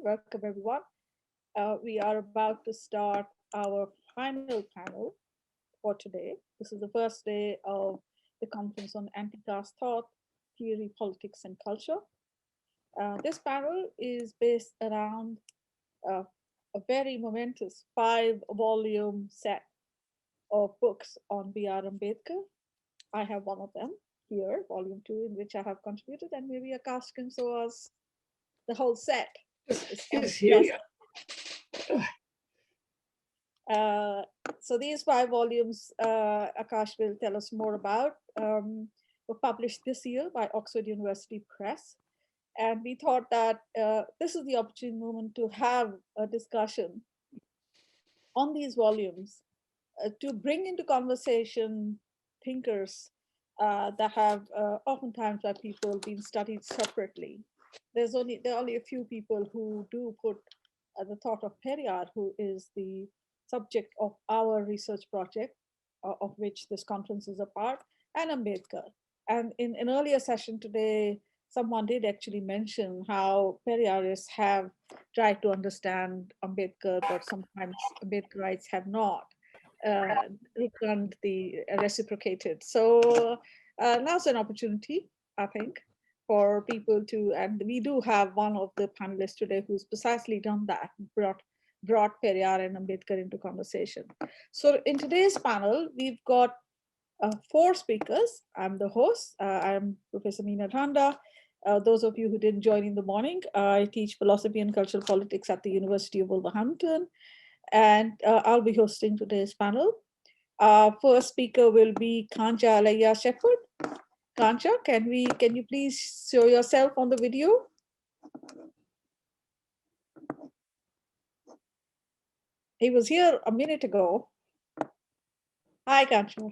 Welcome, everyone. We are about to start our final panel for today. This is the first day of the conference on anti-caste thought, theory, politics, and culture. This panel is based around uh, a very momentous 5-volume set of books on B.R. Ambedkar. I have one of them here, volume 2, in which I have contributed, and maybe Akash can show us the whole set. Yes, here we are. So these 5 volumes, Akash will tell us more about, were published this year by Oxford University Press. And we thought that this is the opportune moment to have a discussion on these volumes to bring into conversation thinkers that have oftentimes by people been studied separately. There are only a few people who do put the thought of Periyar, who is the subject of our research project, of which this conference is a part, and Ambedkar. And in an earlier session today, someone did actually mention how Periyarists have tried to understand Ambedkar, but sometimes Ambedkarites have not returned the reciprocated. So now's an opportunity, I think, for people to, and we do have one of the panelists today who's precisely done that, brought Periyar and Ambedkar into conversation. So in today's panel, we've got 4 speakers. I'm the host. I'm Professor Meena Dhanda. Those of you who didn't join in the morning, I teach philosophy and cultural politics at the University of Wolverhampton, and I'll be hosting today's panel. First speaker will be Kancha Ilaiah Shepherd. Kancha, can you please show yourself on the video? He was here a minute ago. Hi, Kancha.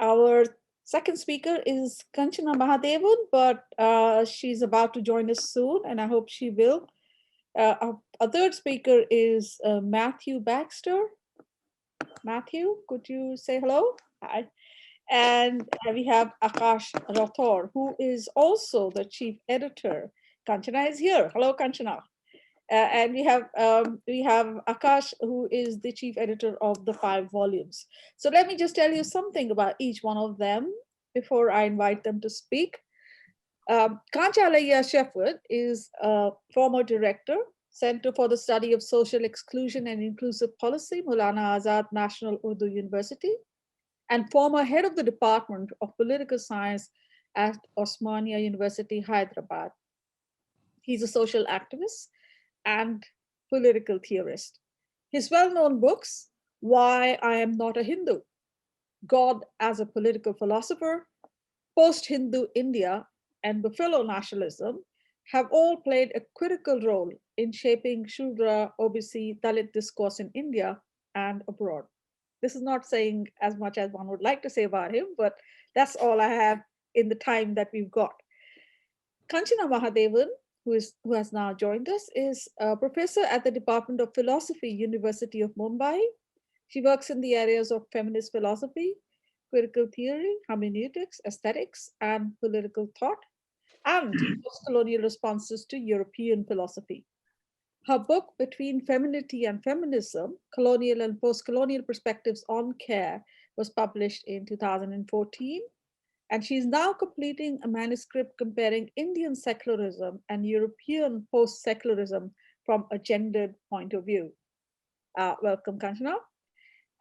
Our second speaker is Kanchana Mahadevan, but she's about to join us soon, and I hope she will. Our third speaker is Matthew Baxter. Matthew, could you say hello? Hi. And we have Akash Rathore, who is also the chief editor. Kanchana is here. Hello, Kanchana. And we have Akash, who is the chief editor of the 5 volumes. So let me just tell you something about each one of them before I invite them to speak. Kancha Ilaiah Shepherd is a former director, Center for the Study of Social Exclusion and Inclusive Policy, Maulana Azad National Urdu University, and former head of the Department of Political Science at Osmania University, Hyderabad. He's a social activist and political theorist. His well-known books, Why I Am Not a Hindu, God as a Political Philosopher, Post-Hindu India, and Buffalo Nationalism, have all played a critical role in shaping Shudra, OBC, Dalit discourse in India and abroad. This is not saying as much as one would like to say about him, but that's all I have in the time that we've got. Kanchana Mahadevan, who has now joined us, is a professor at the Department of Philosophy, University of Mumbai. She works in the areas of feminist philosophy, critical theory, hermeneutics, aesthetics, and political thought, and post-colonial responses to European philosophy. Her book, Between Femininity and Feminism, Colonial and Postcolonial Perspectives on Care, was published in 2014. And she's now completing a manuscript comparing Indian secularism and European post-secularism from a gendered point of view. Welcome, Kanchana.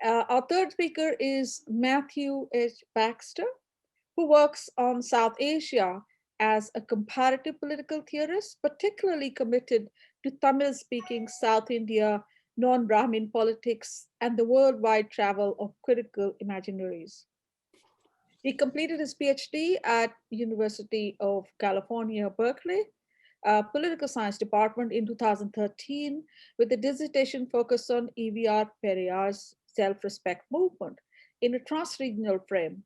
Our third speaker is Matthew H. Baxter, who works on South Asia as a comparative political theorist, particularly committed to Tamil-speaking South India, non-Brahmin politics, and the worldwide travel of critical imaginaries. He completed his PhD at University of California, Berkeley, Political Science Department in 2013, with a dissertation focused on E.V.R. Periyar's self-respect movement in a trans-regional frame,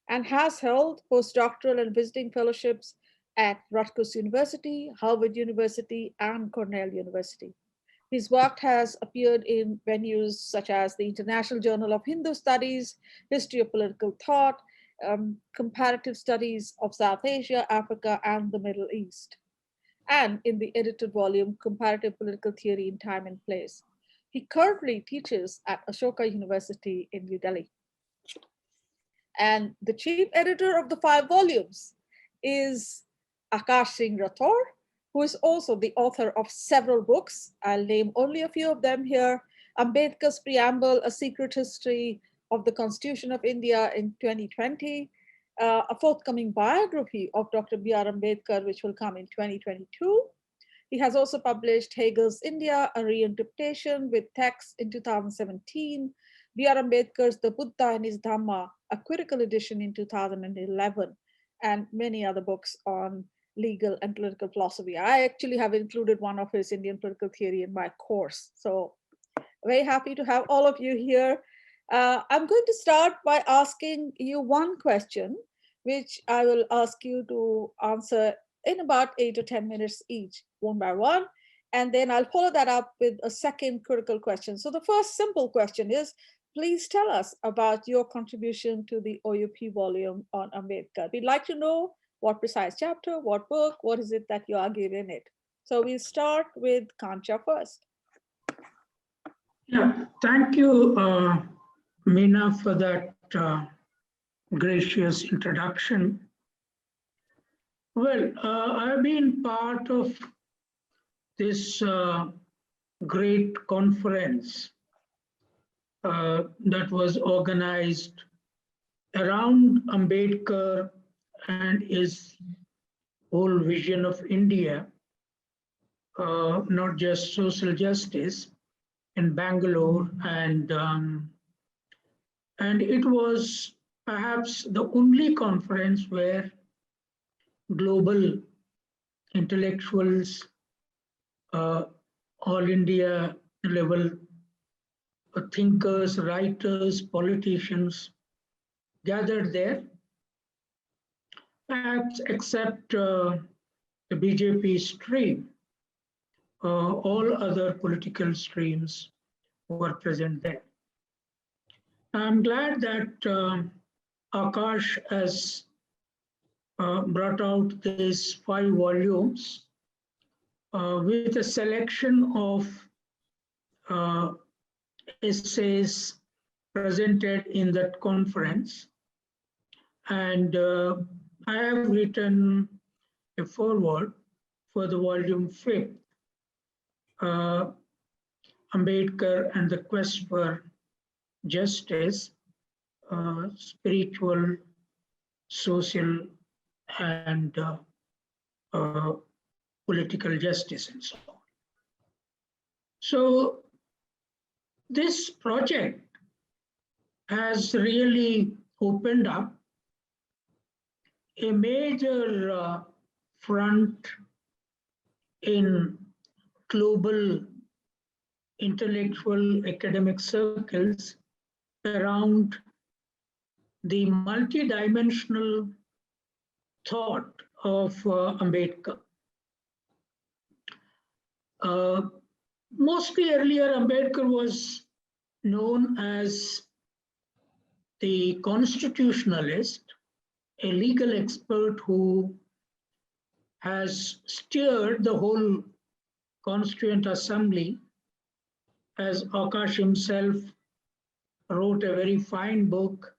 and has held postdoctoral and visiting fellowships at Rutgers University, Harvard University, and Cornell University. His work has appeared in venues such as the International Journal of Hindu Studies, History of Political Thought, Comparative Studies of South Asia, Africa, and the Middle East. and in the edited volume, Comparative Political Theory in Time and Place. He currently teaches at Ashoka University in New Delhi. And the chief editor of the 5 volumes is Akash Singh Rathore, who is also the author of several books. I'll name only a few of them here. Ambedkar's Preamble, A Secret History of the Constitution of India in 2020, a forthcoming biography of Dr. B.R. Ambedkar, which will come in 2022. He has also published Hegel's India, a reinterpretation with text in 2017, B.R. Ambedkar's The Buddha and His Dhamma, a critical edition in 2011, and many other books on legal and political philosophy. I actually have included one of his Indian political theory in my course. So very happy to have all of you here. I'm going to start by asking you one question, which I will ask you to answer in about 8 or 10 minutes each, one by one. And then I'll follow that up with a second critical question. So the first simple question is, please tell us about your contribution to the OUP volume on Ambedkar. We'd like to know what precise chapter, what book, what is it that you argued in it. So we'll start with Kancha first. Yeah, thank you, Meena, for that gracious introduction. Well, I've been part of this great conference that was organized around Ambedkar and his whole vision of India, not just social justice, in Bangalore, and it was perhaps the only conference where global intellectuals, all India level thinkers, writers, politicians gathered there, perhaps except the BJP stream. All other political streams were present there. I'm glad that Akash has brought out these 5 volumes with a selection of essays presented in that conference. And I have written a foreword for the volume 5th, Ambedkar and the Quest for Justice, Spiritual, Social, and Political Justice, and so on. So this project has really opened up a major front in global intellectual academic circles around the multidimensional thought of Ambedkar. Mostly earlier, Ambedkar was known as the constitutionalist, a legal expert who has steered the whole Constituent Assembly, as Akash himself wrote a very fine book,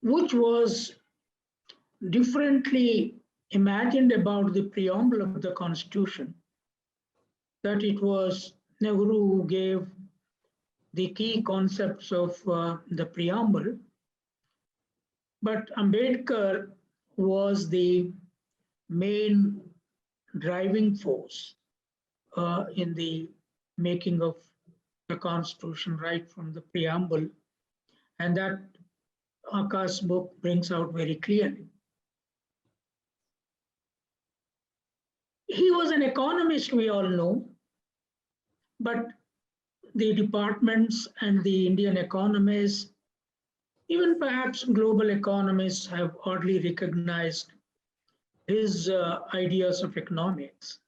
which was differently imagined about the preamble of the Constitution, that it was Nehru who gave the key concepts of the preamble, but Ambedkar was the main driving force in the making of the Constitution right from the preamble, and that Akash's book brings out very clearly. He was an economist, we all know, but the departments and the Indian economists, even perhaps global economists, have hardly recognized his ideas of economics.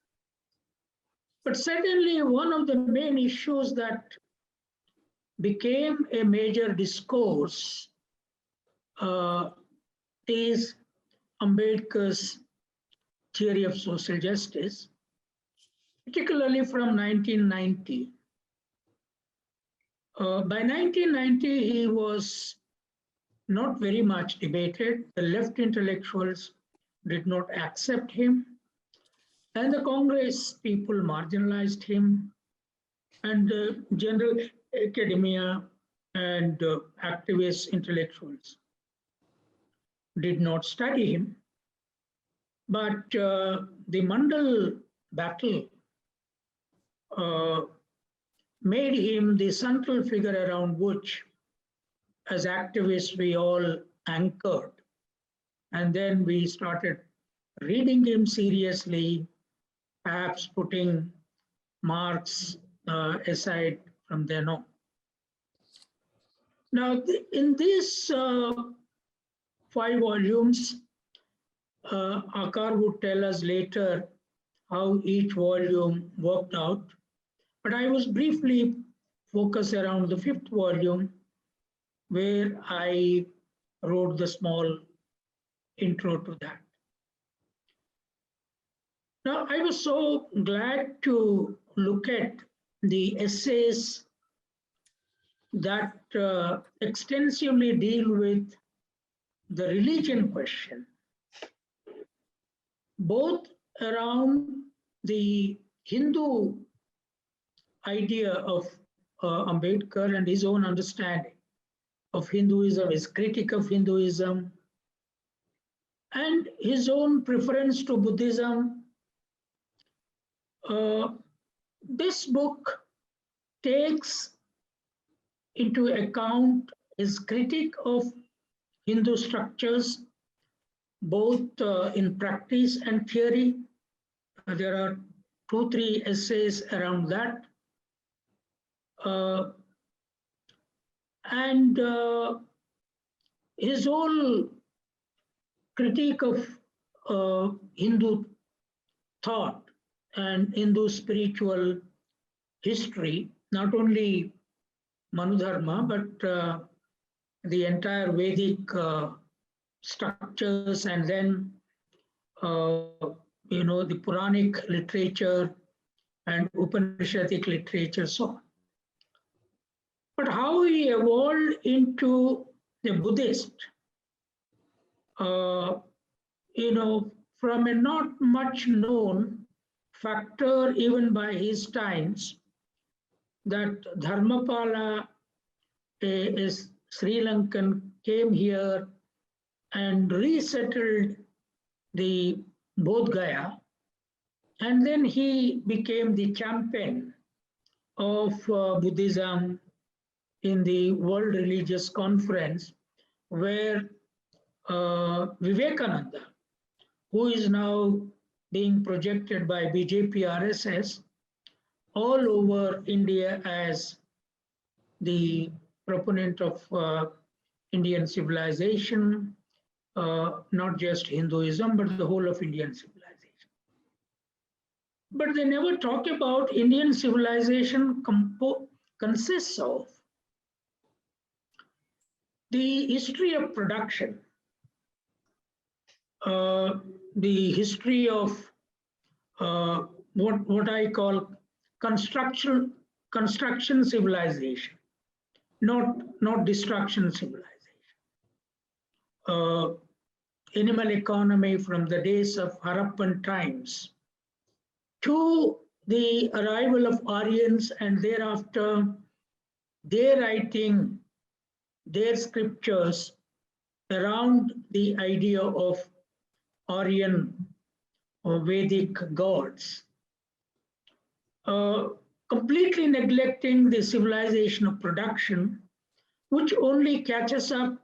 But certainly one of the main issues that became a major discourse is Ambedkar's theory of social justice, particularly from 1990. By 1990, he was not very much debated. The left intellectuals did not accept him, and the Congress people marginalized him, and the general academia and activist intellectuals did not study him. But the Mandal battle made him the central figure around which, as activists, we all anchored. And then we started reading him seriously, perhaps putting Marx aside from then on. Now, in these 5 volumes, Akar would tell us later how each volume worked out. But I was briefly focused around the 5th volume, where I wrote the small intro to that. Now, I was so glad to look at the essays that extensively deal with the religion question, both around the Hindu idea of Ambedkar and his own understanding of Hinduism, his critique of Hinduism, and his own preference to Buddhism. This book takes into account his critique of Hindu structures, both in practice and theory. There are 2-3 essays around that. And his whole critique of Hindu thought and Hindu spiritual history, not only Manudharma, but the entire Vedic structures, and then the Puranic literature and Upanishadic literature, so on. But how he evolved into the Buddhist, from a not much known factor even by his times, that Dharmapala, a Sri Lankan, came here and resettled the Bodh Gaya, and then he became the champion of Buddhism in the World Religious Conference, where Vivekananda, who is now being projected by BJP RSS all over India as the proponent of Indian civilization, not just Hinduism, but the whole of Indian civilization. But they never talk about Indian civilization consists of the history of production, the history of what I call construction civilization, not destruction civilization. Animal economy from the days of Harappan times to the arrival of Aryans, and thereafter their writing their scriptures around the idea of Aryan or Vedic gods, completely neglecting the civilization of production, which only catches up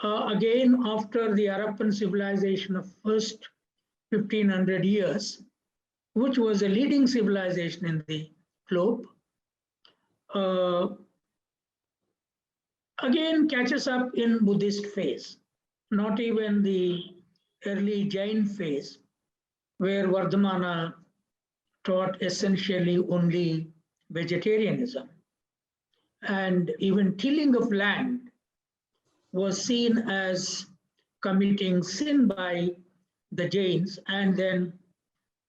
again after the Harappan civilization of first 1500 years, which was a leading civilization in the globe. Again catches up in Buddhist phase, not even the early Jain phase, where Vardhamana taught essentially only vegetarianism. And even tilling of land was seen as committing sin by the Jains, and then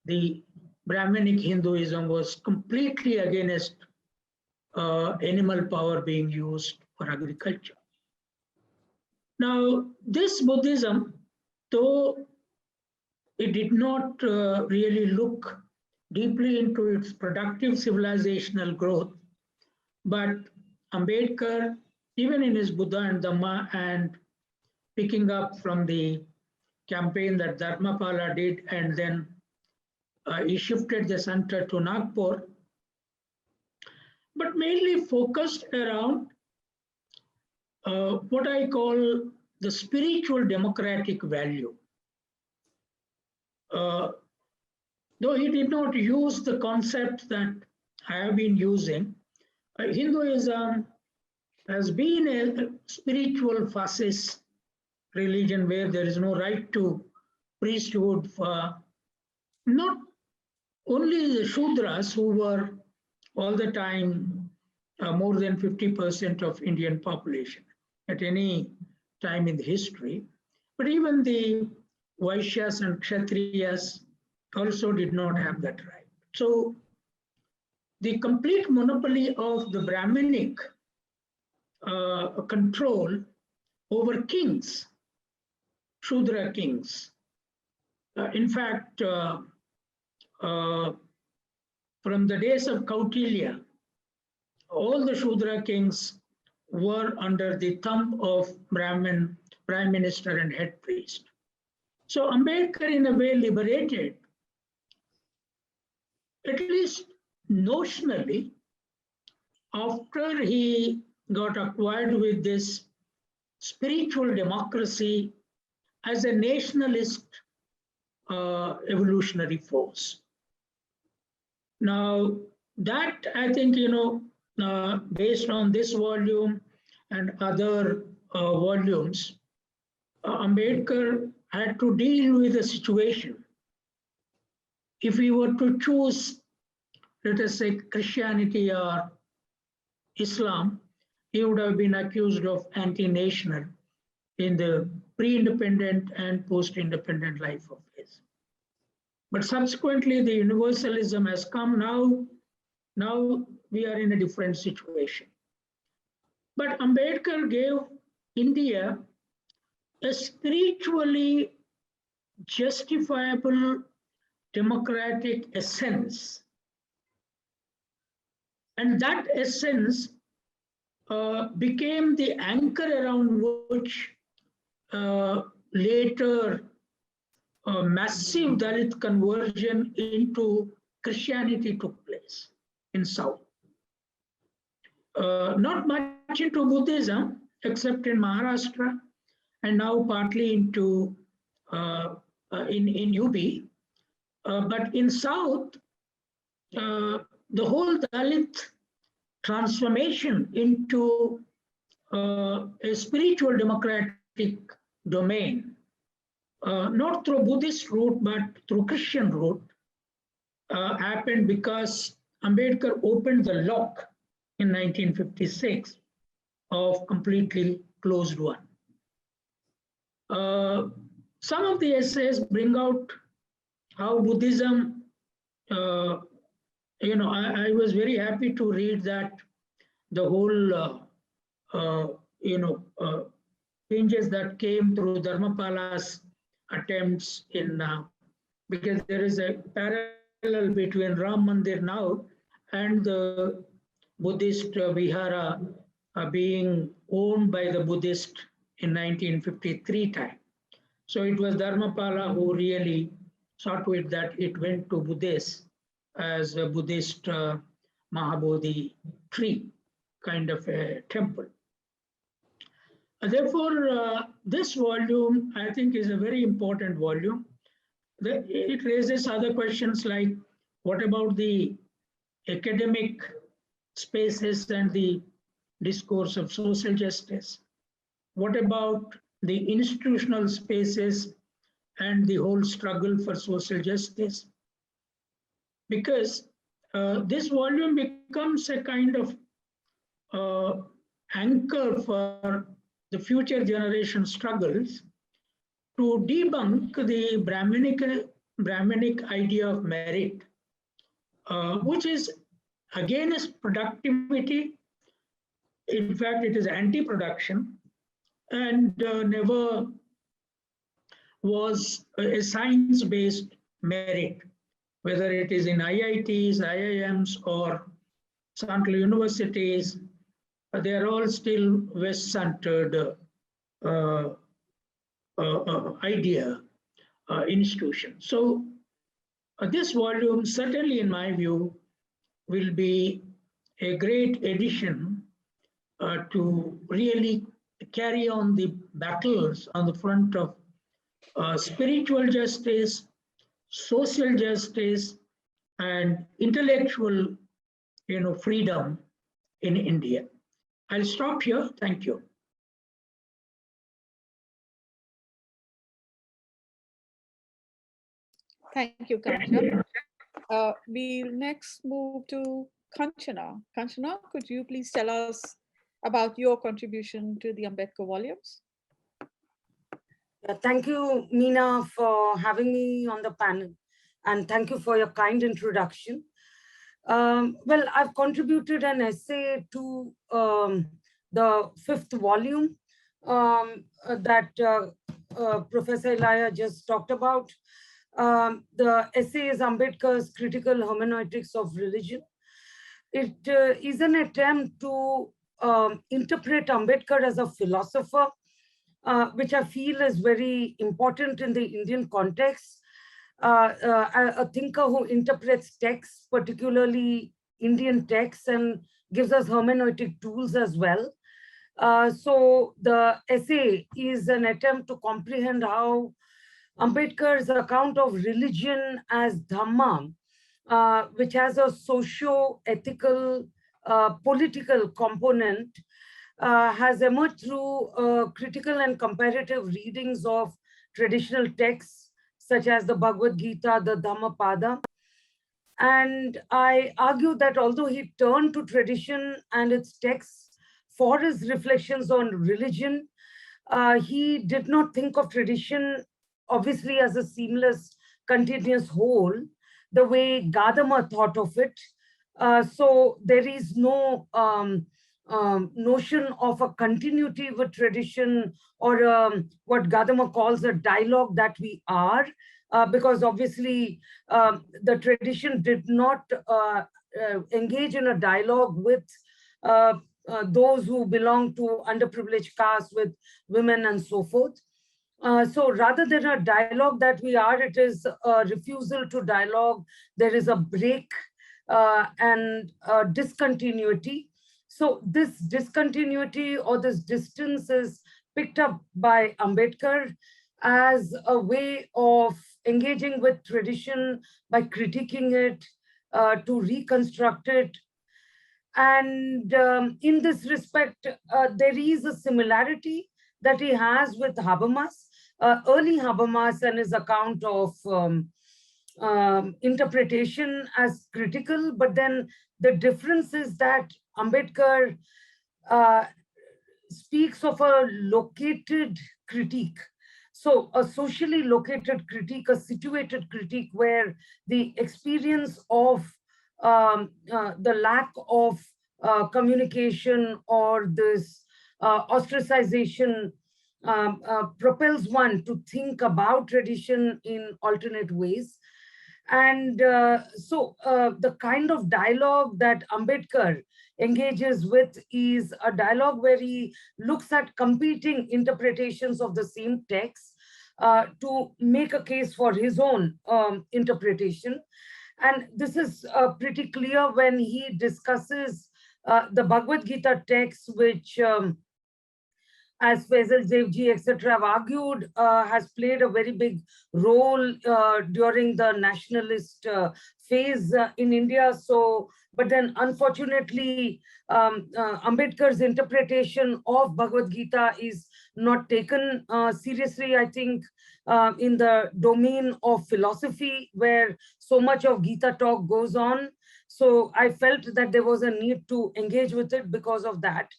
the Brahminic Hinduism was completely against animal power being used for agriculture. Now, this Buddhism, though it did not really look deeply into its productive civilizational growth, but Ambedkar, even in his Buddha and Dhamma, and picking up from the campaign that Dharmapala did, and then he shifted the center to Nagpur, but mainly focused around what I call the spiritual democratic value. Though he did not use the concept that I have been using, Hinduism has been a spiritual fascist religion where there is no right to priesthood for not only the Shudras, who were all the time more than 50% of Indian population at any time in the history, but even the Vaishyas and Kshatriyas also did not have that right. So the complete monopoly of the Brahminic control over kings, Shudra kings. In fact, from the days of Kautilya, all the Shudra kings were under the thumb of Brahmin prime minister and head priest. So Ambedkar, in a way, liberated, at least notionally, after he got acquired with this spiritual democracy as a nationalist evolutionary force. Now, that I think, based on this volume and other volumes, Ambedkar had to deal with the situation. If he were to choose, let us say, Christianity or Islam, he would have been accused of anti-national in the pre-independent and post-independent life of his. But subsequently, the universalism has come now. Now we are in a different situation. But Ambedkar gave India a spiritually justifiable democratic essence. And that essence became the anchor around which later massive Dalit conversion into Christianity took place in South. Not much into Buddhism, except in Maharashtra, and now partly into in UP. But in South, the whole Dalit transformation into a spiritual democratic domain, not through Buddhist route, but through Christian route, happened because Ambedkar opened the lock in 1956 of completely closed one. Some of the essays bring out how Buddhism, I was very happy to read that the whole, changes that came through Dharmapala's attempts in, because there is a parallel between Ram Mandir now and the Buddhist Vihara being owned by the Buddhist in 1953 time. So it was Dharmapala who really saw to it that it went to Buddhists as a Buddhist Mahabodhi tree, kind of a temple. Therefore, this volume, I think, is a very important volume. It raises other questions like, what about the academic spaces and the discourse of social justice? What about the institutional spaces and the whole struggle for social justice? Because this volume becomes a kind of anchor for the future generation struggles, to debunk the Brahminic idea of merit, which is against productivity. In fact, it is anti-production and never was a science-based merit, whether it is in IITs, IIMs, or central universities. They are all still West-centered idea institution. So this volume, certainly in my view, will be a great addition to really carry on the battles on the front of spiritual justice, social justice, and intellectual, freedom in India. I'll stop here. Thank you. Thank you, Kancha. We'll next move to Kanchana. Kanchana, could you please tell us about your contribution to the Ambedkar volumes? Thank you, Meena, for having me on the panel. And thank you for your kind introduction. Well, I've contributed an essay to the 5th volume that Professor Ilaiah just talked about. The essay is Ambedkar's Critical Hermeneutics of Religion. It is an attempt to interpret Ambedkar as a philosopher, which I feel is very important in the Indian context. A thinker who interprets texts, particularly Indian texts, and gives us hermeneutic tools as well. So the essay is an attempt to comprehend how Ambedkar's account of religion as Dhamma, which has a socio-ethical, political component, has emerged through critical and comparative readings of traditional texts, such as the Bhagavad Gita, the Dhammapada. And I argue that although he turned to tradition and its texts for his reflections on religion, he did not think of tradition, obviously, as a seamless, continuous whole, the way Gadamer thought of it. So there is no notion of a continuity with tradition, or what Gadamer calls a dialogue that we are, because obviously the tradition did not engage in a dialogue with those who belong to underprivileged castes, with women and so forth. So rather than a dialogue that we are, it is a refusal to dialogue. There is a break and discontinuity. So this discontinuity or this distance is picked up by Ambedkar as a way of engaging with tradition by critiquing it, to reconstruct it. And in this respect, there is a similarity that he has with Habermas, early Habermas, and his account of interpretation as critical. But then the difference is that Ambedkar speaks of a located critique. So a socially located critique, a situated critique, where the experience of the lack of communication or this ostracization propels one to think about tradition in alternate ways. And so the kind of dialogue that Ambedkar engages with is a dialogue where he looks at competing interpretations of the same text to make a case for his own interpretation. And this is pretty clear when he discusses the Bhagavad Gita text, which as Faisal Devji, etc., have argued, has played a very big role during the nationalist phase in India. So, but then unfortunately, Ambedkar's interpretation of Bhagavad Gita is not taken seriously, I think, in the domain of philosophy, where so much of Gita talk goes on. So I felt that there was a need to engage with it because of that.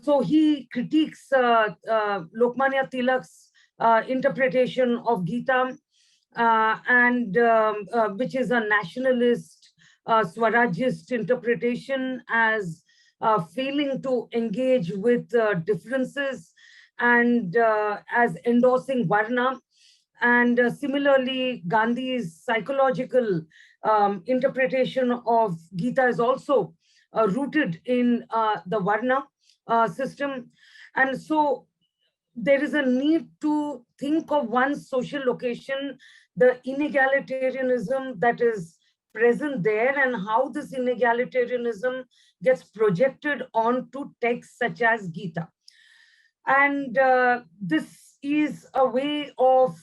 So he critiques Lokmanya Tilak's interpretation of Gita, which is a nationalist, Swarajist interpretation, as failing to engage with differences and as endorsing Varna. And similarly, Gandhi's psychological interpretation of Gita is also rooted in the Varna system. And so there is a need to think of one's social location, the inegalitarianism that is present there, and how this inegalitarianism gets projected onto texts such as Gita. And this is a way of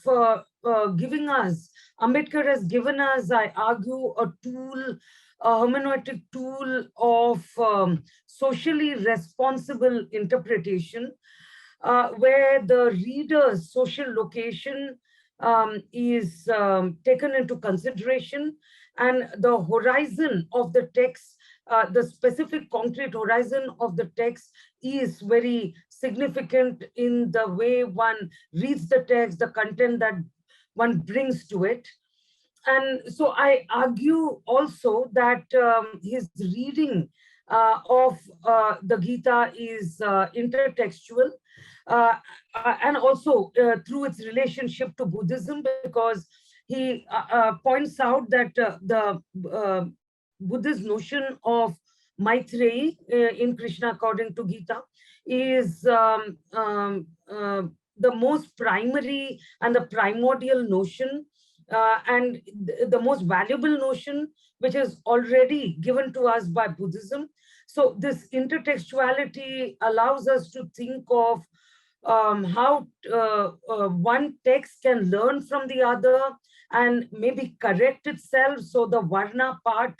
giving us, Ambedkar has given us, I argue, a tool, a hermeneutic tool of socially responsible interpretation, where the reader's social location is taken into consideration, and the horizon of the text, the specific concrete horizon of the text is very significant in the way one reads the text, the content that one brings to it. And so I argue also that his reading of the Gita is intertextual, and also through its relationship to Buddhism, because he points out that the Buddhist notion of Maitreyi in Krishna according to Gita is the most primary and the primordial notion, and the most valuable notion, which is already given to us by Buddhism. So this intertextuality allows us to think of how one text can learn from the other and maybe correct itself. So the Varna part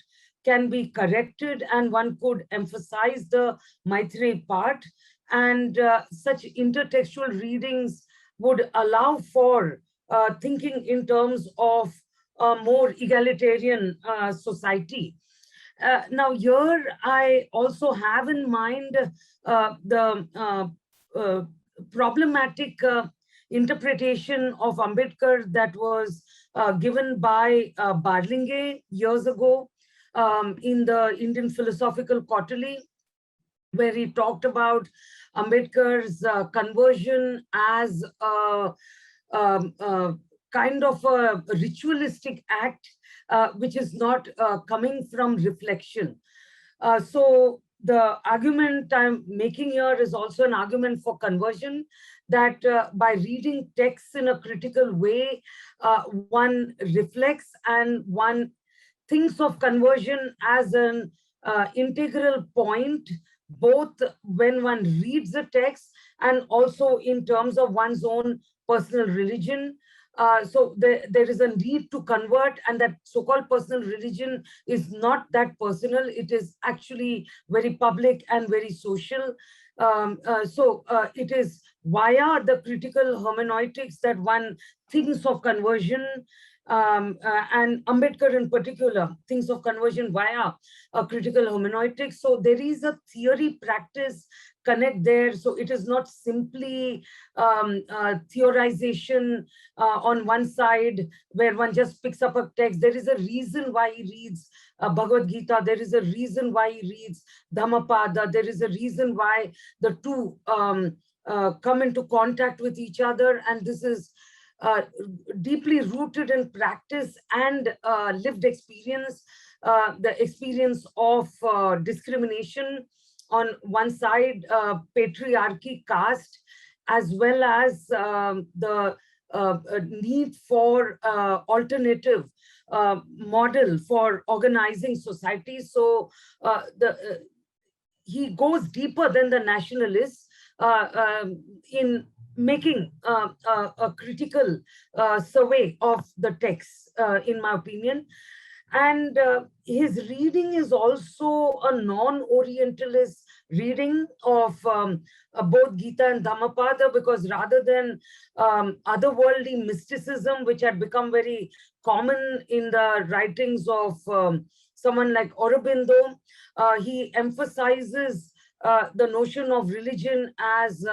can be corrected, and one could emphasize the Maitreyi part. And such intertextual readings would allow for thinking in terms of a more egalitarian society. Now here I also have in mind the problematic interpretation of Ambedkar that was given by Barlinge years ago in the Indian Philosophical Quarterly, where he talked about Ambedkar's conversion as a kind of a ritualistic act, which is not coming from reflection. So the argument I'm making here is also an argument for conversion, that by reading texts in a critical way, one reflects and one thinks of conversion as an integral point, both when one reads the text and also in terms of one's own personal religion. So there is a need to convert, and that so-called personal religion is not that personal. It is actually very public and very social. So it is via the critical hermeneutics that one thinks of conversion, and Ambedkar in particular thinks of conversion via a critical hermeneutics. So there is a theory practice connect there. So it is not simply theorization on one side where one just picks up a text. There is a reason why he reads Bhagavad Gita. There is a reason why he reads Dhammapada. There is a reason why the two come into contact with each other. And this is deeply rooted in practice and lived experience, the experience of discrimination on one side, patriarchy, caste, as well as the need for alternative model for organizing society. So he goes deeper than the nationalists in making a critical survey of the text, in my opinion. And his reading is also a non-Orientalist reading of both Gita and Dhammapada, because rather than otherworldly mysticism, which had become very common in the writings of someone like Aurobindo, he emphasizes the notion of religion as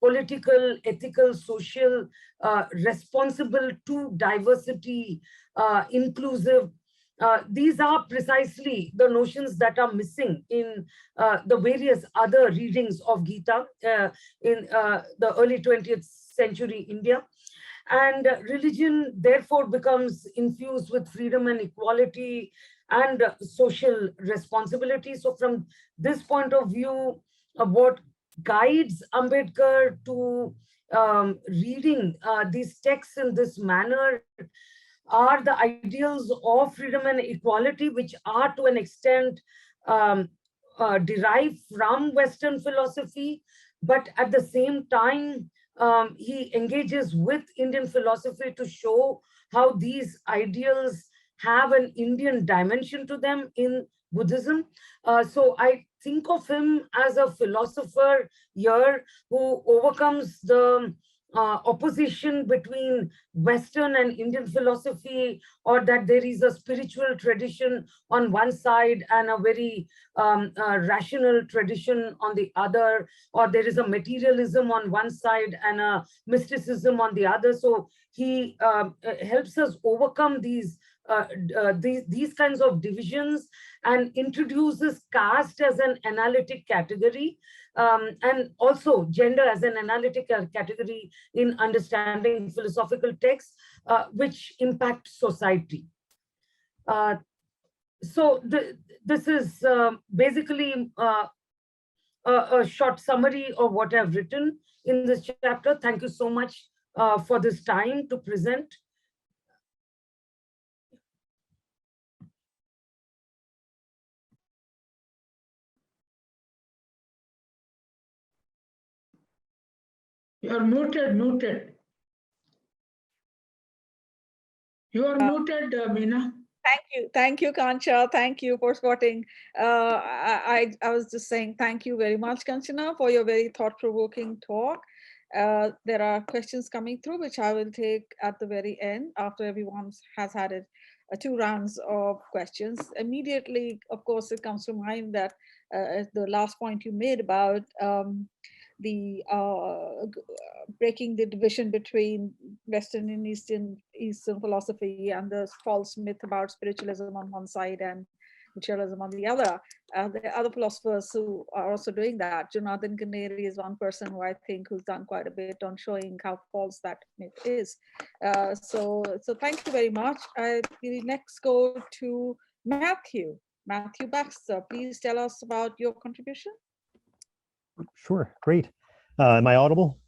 political, ethical, social, responsible to diversity, inclusive. These are precisely the notions that are missing in the various other readings of Gita in the early 20th century India. And religion therefore becomes infused with freedom and equality and social responsibility. So from this point of view, what guides Ambedkar to reading these texts in this manner are the ideals of freedom and equality, which are to an extent derived from Western philosophy, but at the same time, he engages with Indian philosophy to show how these ideals have an Indian dimension to them in Buddhism. So I think of him as a philosopher here who overcomes the opposition between Western and Indian philosophy, or that there is a spiritual tradition on one side and a very rational tradition on the other, or there is a materialism on one side and a mysticism on the other. So he helps us overcome these kinds of divisions and introduces caste as an analytic category, and also gender as an analytic category in understanding philosophical texts which impact society. So this is basically a short summary of what I've written in this chapter. Thank you so much for this time to present. You are muted. You are muted, Meena. Thank you, Kancha. Thank you for spotting. I was just saying thank you very much, Kanchana, for your very thought-provoking talk. There are questions coming through, which I will take at the very end after everyone has had it. 2 rounds of questions. Immediately, of course, it comes to mind that the last point you made about the breaking the division between Western and Eastern philosophy and the false myth about spiritualism on one side and materialism on the other. There are other philosophers who are also doing that. Jonathan Canary is one person who I think who's done quite a bit on showing how false that myth is. So thank you very much. I will next go to Matthew Baxter. Please tell us about your contribution. Sure, great. Am I audible?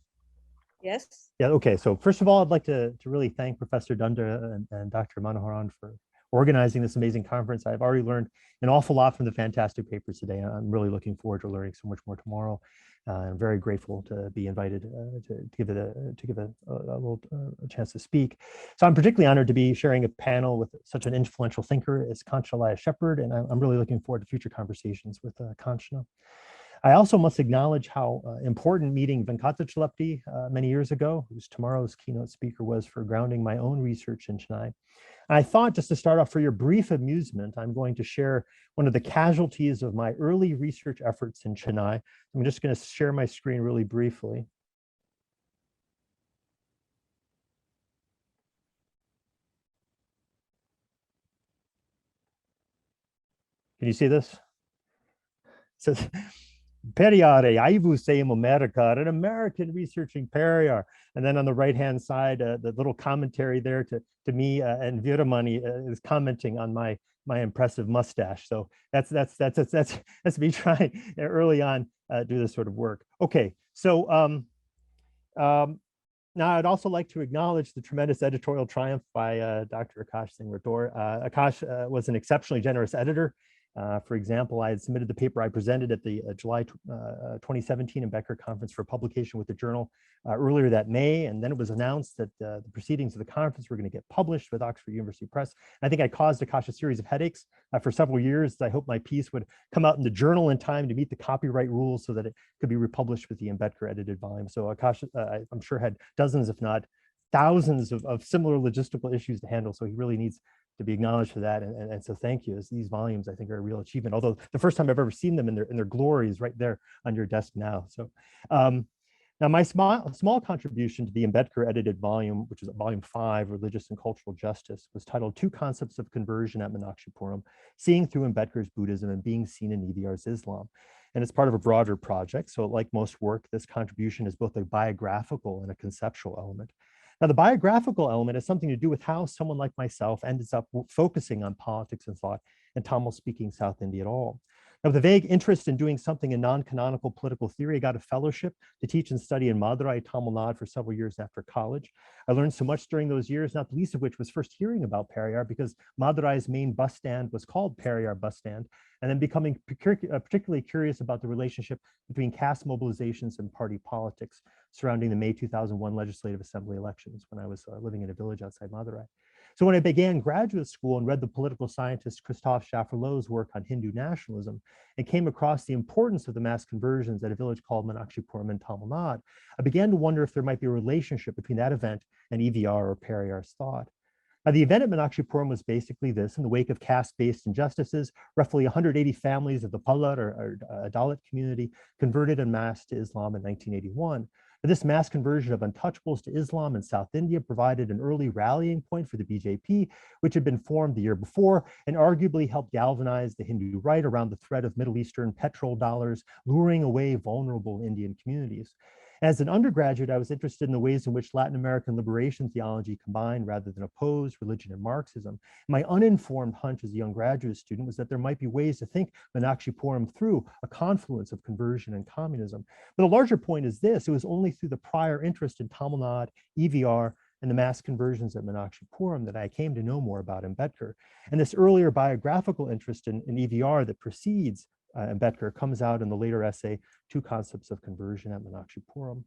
Yes. Yeah, okay. So first of all, I'd like to really thank Professor Dhanda and Dr. Manoharan for organizing this amazing conference. I've already learned an awful lot from the fantastic papers today. I'm really looking forward to learning so much more tomorrow. I'm very grateful to be invited to give a little chance to speak. So I'm particularly honored to be sharing a panel with such an influential thinker as Kancha Ilaiah Shepherd, and I'm really looking forward to future conversations with Kanchana. I also must acknowledge how important meeting Venkatachalapti many years ago, whose tomorrow's keynote speaker was, for grounding my own research in Chennai. I thought, just to start off, for your brief amusement, I'm going to share one of the casualties of my early research efforts in Chennai. I'm just going to share my screen really briefly. Can you see this? It says, Periyare, Aivu Seim America, an American researching Periyar. And then on the right-hand side, the little commentary there to me, and Viramani is commenting on my impressive mustache. So that's me trying early on do this sort of work. Okay, so now I'd also like to acknowledge the tremendous editorial triumph by Dr. Akash Singh Rathore. Akash was an exceptionally generous editor. For example, I had submitted the paper I presented at the July 2017 Ambedkar conference for publication with the journal earlier that May, and then it was announced that the proceedings of the conference were going to get published with Oxford University Press. I think I caused Akash a series of headaches for several years. I hope my piece would come out in the journal in time to meet the copyright rules so that it could be republished with the Ambedkar edited volume. So Akash, I'm sure, had dozens, if not thousands of similar logistical issues to handle. So he really needs to be acknowledged for that, and so thank you. As these volumes, I think, are a real achievement. Although the first time I've ever seen them in their glory is right there on your desk now. So, Now, my small contribution to the Ambedkar edited volume, which is volume 5, Religious and Cultural Justice, was titled Two Concepts of Conversion at Meenakshi-Puram, Seeing Through Ambedkar's Buddhism and Being Seen in EVR's Islam. And it's part of a broader project. So like most work, this contribution is both a biographical and a conceptual element. Now, the biographical element has something to do with how someone like myself ends up focusing on politics and thought in Tamil-speaking South India at all. Now, with a vague interest in doing something in non-canonical political theory, I got a fellowship to teach and study in Madurai, Tamil Nadu for several years after college. I learned so much during those years, not the least of which was first hearing about Periyar because Madurai's main bus stand was called Periyar bus stand, and then becoming particularly curious about the relationship between caste mobilizations and party politics surrounding the May 2001 Legislative Assembly elections when I was living in a village outside Madurai. So when I began graduate school and read the political scientist Christophe Chaffrelot's work on Hindu nationalism and came across the importance of the mass conversions at a village called Meenakshi-Puram in Tamil Nadu, I began to wonder if there might be a relationship between that event and EVR or Periyar's thought. Now, the event at Meenakshi-Puram was basically this: in the wake of caste-based injustices, roughly 180 families of the Pallar or Dalit community converted en masse to Islam in 1981. This mass conversion of untouchables to Islam in South India provided an early rallying point for the BJP, which had been formed the year before and arguably helped galvanize the Hindu right around the threat of Middle Eastern petrol dollars luring away vulnerable Indian communities. As an undergraduate, I was interested in the ways in which Latin American liberation theology combined rather than opposed religion and Marxism. My uninformed hunch as a young graduate student was that there might be ways to think Meenakshi-Puram through a confluence of conversion and communism. But the larger point is this: it was only through the prior interest in Tamil Nadu, EVR, and the mass conversions at Meenakshi-Puram that I came to know more about Ambedkar. And this earlier biographical interest in EVR that precedes Ambedkar comes out in the later essay, Two Concepts of Conversion at Meenakshi-Puram.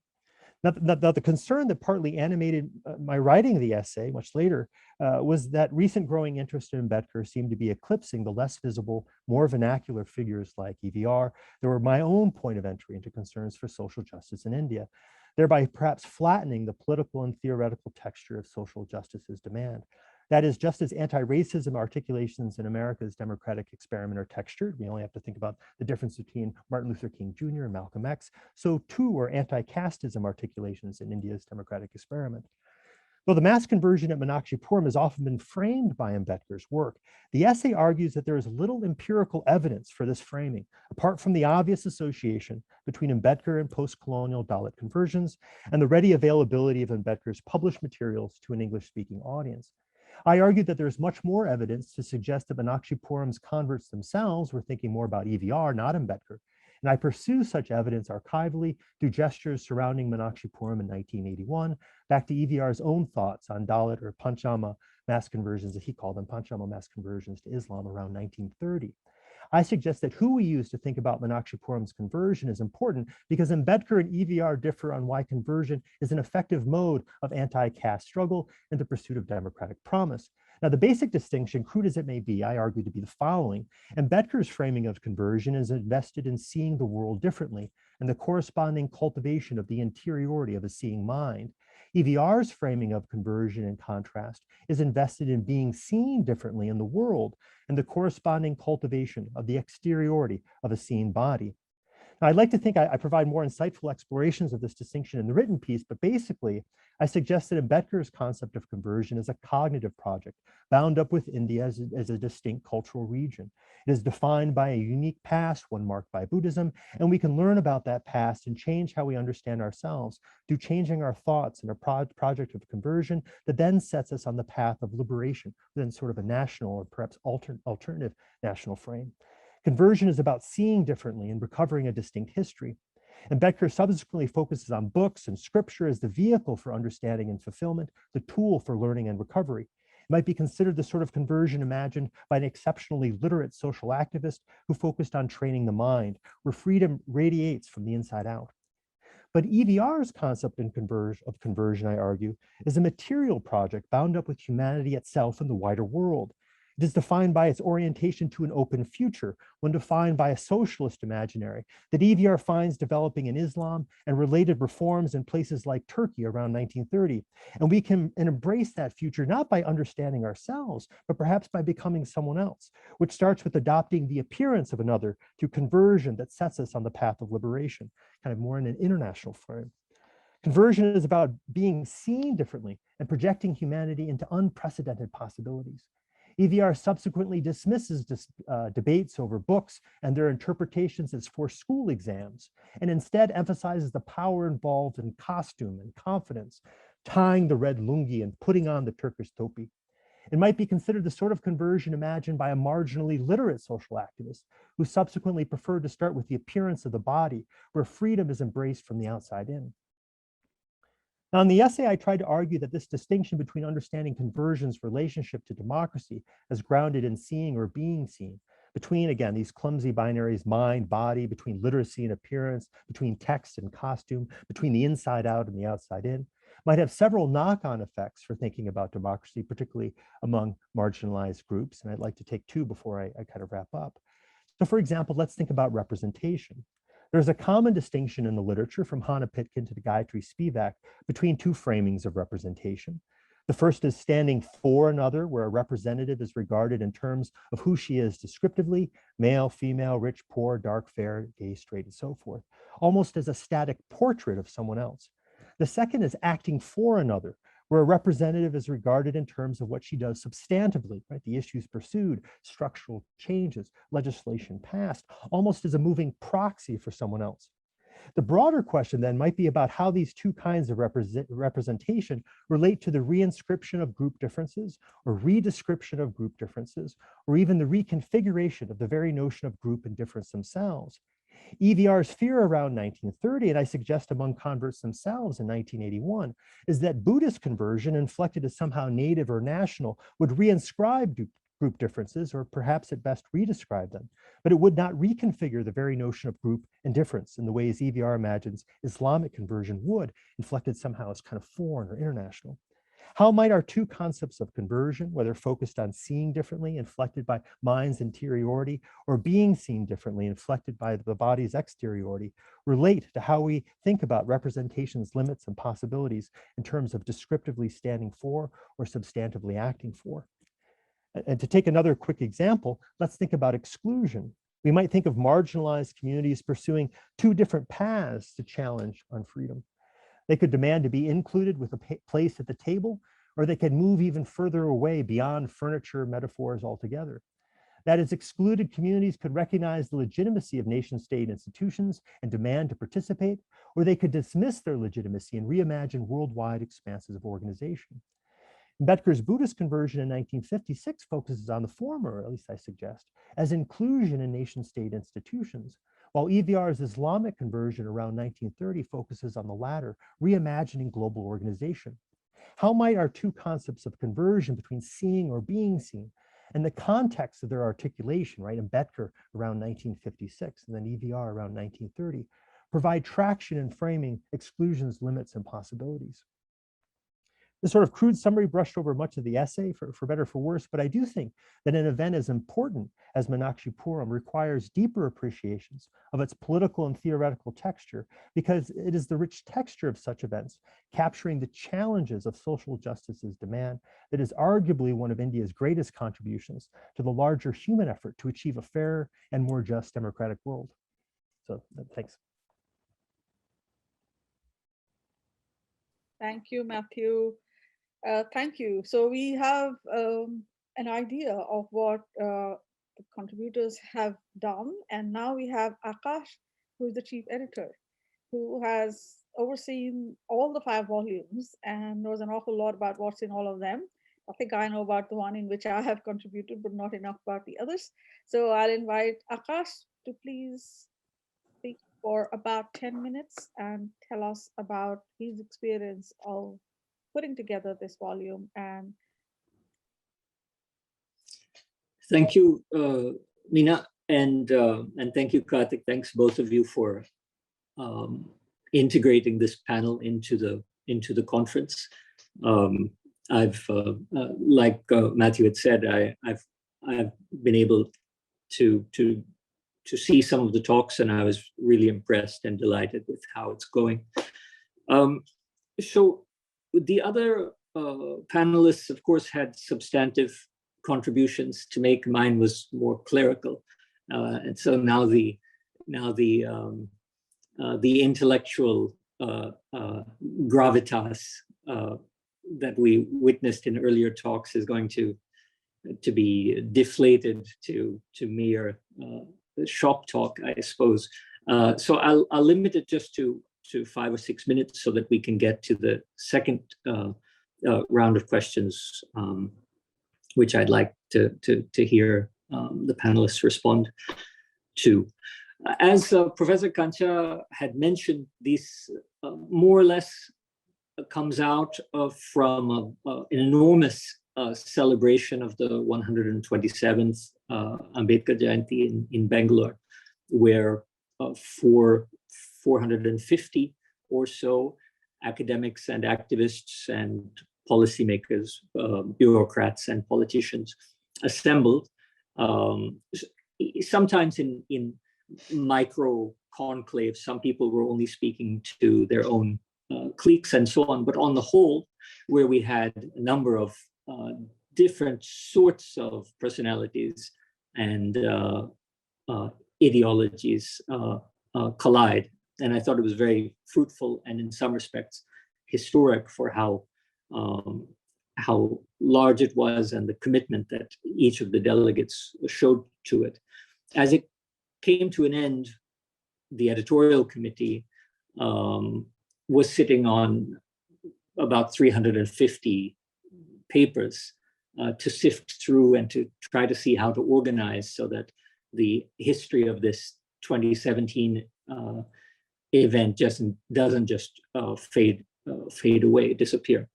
Now, the concern that partly animated my writing the essay much later was that recent growing interest in Ambedkar seemed to be eclipsing the less visible, more vernacular figures like EVR that were my own point of entry into concerns for social justice in India, thereby perhaps flattening the political and theoretical texture of social justice's demand. That is, just as anti-racism articulations in America's democratic experiment are textured, we only have to think about the difference between Martin Luther King Jr. and Malcolm X, so too are anti-casteism articulations in India's democratic experiment. Though the mass conversion at Meenakshi-Puram has often been framed by Ambedkar's work, the essay argues that there is little empirical evidence for this framing, apart from the obvious association between Ambedkar and post-colonial Dalit conversions and the ready availability of Ambedkar's published materials to an English-speaking audience. I argued that there's much more evidence to suggest that Meenakshi-Puram's converts themselves were thinking more about EVR, not Ambedkar, and I pursue such evidence archivally through gestures surrounding Meenakshi-Puram in 1981, back to EVR's own thoughts on Dalit or Panchama mass conversions, as he called them, Panchama mass conversions to Islam around 1930. I suggest that who we use to think about Meenakshi-Puram's conversion is important because Ambedkar and EVR differ on why conversion is an effective mode of anti-caste struggle in the pursuit of democratic promise. Now, the basic distinction, crude as it may be, I argue to be the following. Ambedkar's framing of conversion is invested in seeing the world differently and the corresponding cultivation of the interiority of a seeing mind. EVR's framing of conversion, in contrast, is invested in being seen differently in the world and the corresponding cultivation of the exteriority of a seen body. Now, I'd like to think I provide more insightful explorations of this distinction in the written piece, but basically, I suggest that Ambedkar's concept of conversion is a cognitive project bound up with India as a distinct cultural region. It is defined by a unique past, one marked by Buddhism, and we can learn about that past and change how we understand ourselves through changing our thoughts in a project of conversion that then sets us on the path of liberation within sort of a national or perhaps alternative national frame. Conversion is about seeing differently and recovering a distinct history. Ambedkar subsequently focuses on books and scripture as the vehicle for understanding and fulfillment, the tool for learning and recovery. It might be considered the sort of conversion imagined by an exceptionally literate social activist who focused on training the mind, where freedom radiates from the inside out. But EVR's concept of conversion, I argue, is a material project bound up with humanity itself and the wider world. It is defined by its orientation to an open future, when defined by a socialist imaginary that EVR finds developing in Islam and related reforms in places like Turkey around 1930. And we can embrace that future not by understanding ourselves, but perhaps by becoming someone else, which starts with adopting the appearance of another through conversion that sets us on the path of liberation, kind of more in an international frame. Conversion is about being seen differently and projecting humanity into unprecedented possibilities. EVR subsequently dismisses debates over books and their interpretations as for school exams, and instead emphasizes the power involved in costume and confidence, tying the red lungi and putting on the Turkish topi. It might be considered the sort of conversion imagined by a marginally literate social activist who subsequently preferred to start with the appearance of the body, where freedom is embraced from the outside in. Now, in the essay, I tried to argue that this distinction between understanding conversion's relationship to democracy as grounded in seeing or being seen, between, again, these clumsy binaries, mind, body, between literacy and appearance, between text and costume, between the inside out and the outside in, might have several knock-on effects for thinking about democracy, particularly among marginalized groups. And I'd like to take two before I kind of wrap up. So for example, let's think about representation. There's a common distinction in the literature from Hannah Pitkin to Gayatri Spivak between two framings of representation. The first is standing for another, where a representative is regarded in terms of who she is descriptively, male, female, rich, poor, dark, fair, gay, straight, and so forth, almost as a static portrait of someone else. The second is acting for another, where a representative is regarded in terms of what she does substantively, right? The issues pursued, structural changes, legislation passed, almost as a moving proxy for someone else. The broader question then might be about how these two kinds of representation relate to the reinscription of group differences or redescription of group differences, or even the reconfiguration of the very notion of group and difference themselves. EVR's fear around 1930, and I suggest among converts themselves in 1981, is that Buddhist conversion, inflected as somehow native or national, would reinscribe group differences, or perhaps at best redescribe them, but it would not reconfigure the very notion of group and difference in the ways EVR imagines Islamic conversion would, inflected somehow as kind of foreign or international. How might our two concepts of conversion, whether focused on seeing differently, inflected by mind's interiority, or being seen differently, inflected by the body's exteriority, relate to how we think about representation's limits and possibilities in terms of descriptively standing for or substantively acting for? And to take another quick example, let's think about exclusion. We might think of marginalized communities pursuing two different paths to challenge on freedom. They could demand to be included with a place at the table, or they could move even further away beyond furniture metaphors altogether. That is, excluded communities could recognize the legitimacy of nation-state institutions and demand to participate, or they could dismiss their legitimacy and reimagine worldwide expanses of organization. Ambedkar's Buddhist conversion in 1956 focuses on the former, or at least I suggest, as inclusion in nation-state institutions, while EVR's Islamic conversion around 1930 focuses on the latter, reimagining global organization. How might our two concepts of conversion between seeing or being seen and the context of their articulation, right, Ambedkar around 1956 and then EVR around 1930, provide traction in framing exclusion's limits and possibilities? This sort of crude summary brushed over much of the essay, for better or for worse, but I do think that an event as important as Meenakshi Puram requires deeper appreciations of its political and theoretical texture, because it is the rich texture of such events, capturing the challenges of social justice's demand, that is arguably one of India's greatest contributions to the larger human effort to achieve a fairer and more just democratic world. So thanks. Thank you, Matthew. Thank you. So we have an idea of what the contributors have done. And now we have Akash, who is the chief editor, who has overseen all the 5 volumes and knows an awful lot about what's in all of them. I think I know about the one in which I have contributed, but not enough about the others. So I'll invite Akash to please speak for about 10 minutes and tell us about his experience of putting together this volume. And thank you, Meena, and thank you, Karthick. Thanks both of you for integrating this panel into the conference. I've like Matthew had said, I've been able to see some of the talks, and I was really impressed and delighted with how it's going. So the other panelists, of course, had substantive contributions to make. Mine was more clerical, and so now the intellectual gravitas that we witnessed in earlier talks is going to be deflated to mere shop talk, I suppose. So I'll limit it just to 5 or 6 minutes so that we can get to the second round of questions, which I'd like to hear the panelists respond to. As Professor Kancha had mentioned, this more or less comes out from an enormous celebration of the 127th Ambedkar Jayanti in Bangalore, where for 450 or so academics and activists and policymakers, bureaucrats and politicians assembled, sometimes in micro conclaves. Some people were only speaking to their own cliques and so on, but on the whole, where we had a number of different sorts of personalities and ideologies collide. And I thought it was very fruitful and in some respects historic for how large it was and the commitment that each of the delegates showed to it. As it came to an end, the editorial committee was sitting on about 350 papers to sift through and to try to see how to organize so that the history of this 2017 event doesn't just fade away, disappear.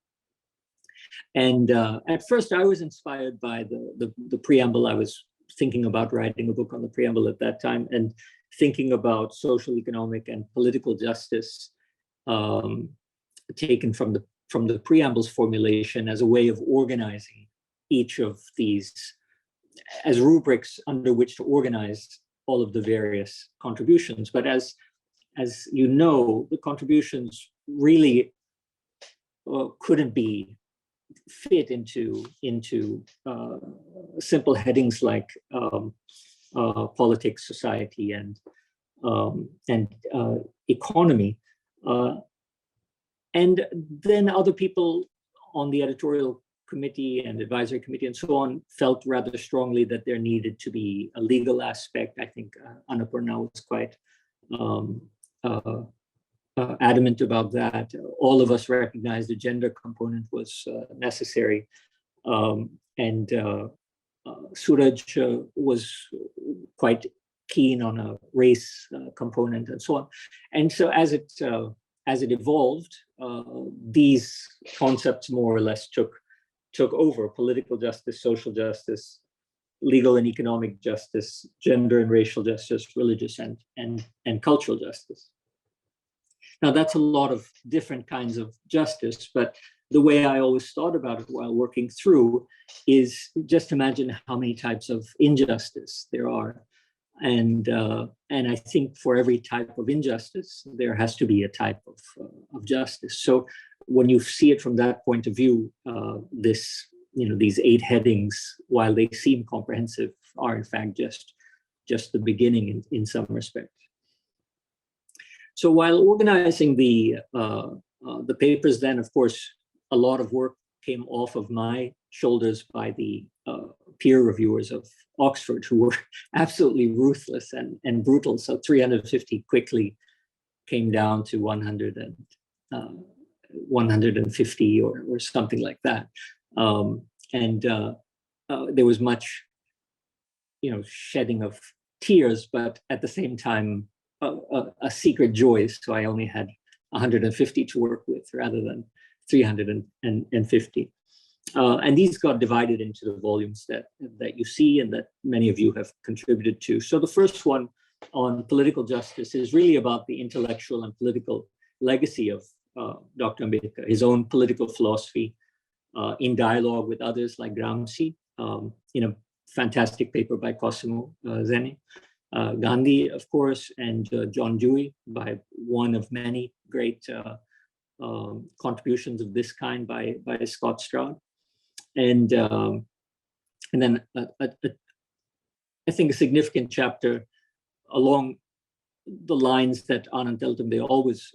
And at first I was inspired by the preamble. I was thinking about writing a book on the preamble at that time and thinking about social, economic, and political justice taken from the preamble's formulation as a way of organizing each of these as rubrics under which to organize all of the various contributions. But as you know, the contributions really couldn't be fit into simple headings like politics, society, and economy. And then other people on the editorial committee and advisory committee and so on felt rather strongly that there needed to be a legal aspect. I think Annapurna was quite adamant about that. All of us recognized the gender component was necessary. And Suraj was quite keen on a race component and so on. And so as it evolved, these concepts more or less took over: political justice, social justice, legal and economic justice, gender and racial justice, religious and cultural justice. Now that's a lot of different kinds of justice, but the way I always thought about it while working through is just imagine how many types of injustice there are. And I think for every type of injustice, there has to be a type of justice. So when you see it from that point of view, these 8 headings, while they seem comprehensive, are in fact just the beginning in some respect. So while organizing the papers, then of course a lot of work came off of my shoulders by the peer reviewers of Oxford, who were absolutely ruthless and brutal. So 350 quickly came down to 150 or something like that. There was much, shedding of tears, but at the same time, a secret joy. So I only had 150 to work with rather than 350. And these got divided into the volumes that you see and that many of you have contributed to. So the first one on political justice is really about the intellectual and political legacy of Dr. Ambedkar, his own political philosophy in dialogue with others like Gramsci, in a fantastic paper by Cosimo Zeni, Gandhi, of course, and John Dewey, by one of many great contributions of this kind by Scott Stroud. And then I think a significant chapter along the lines that Anand Teltumde always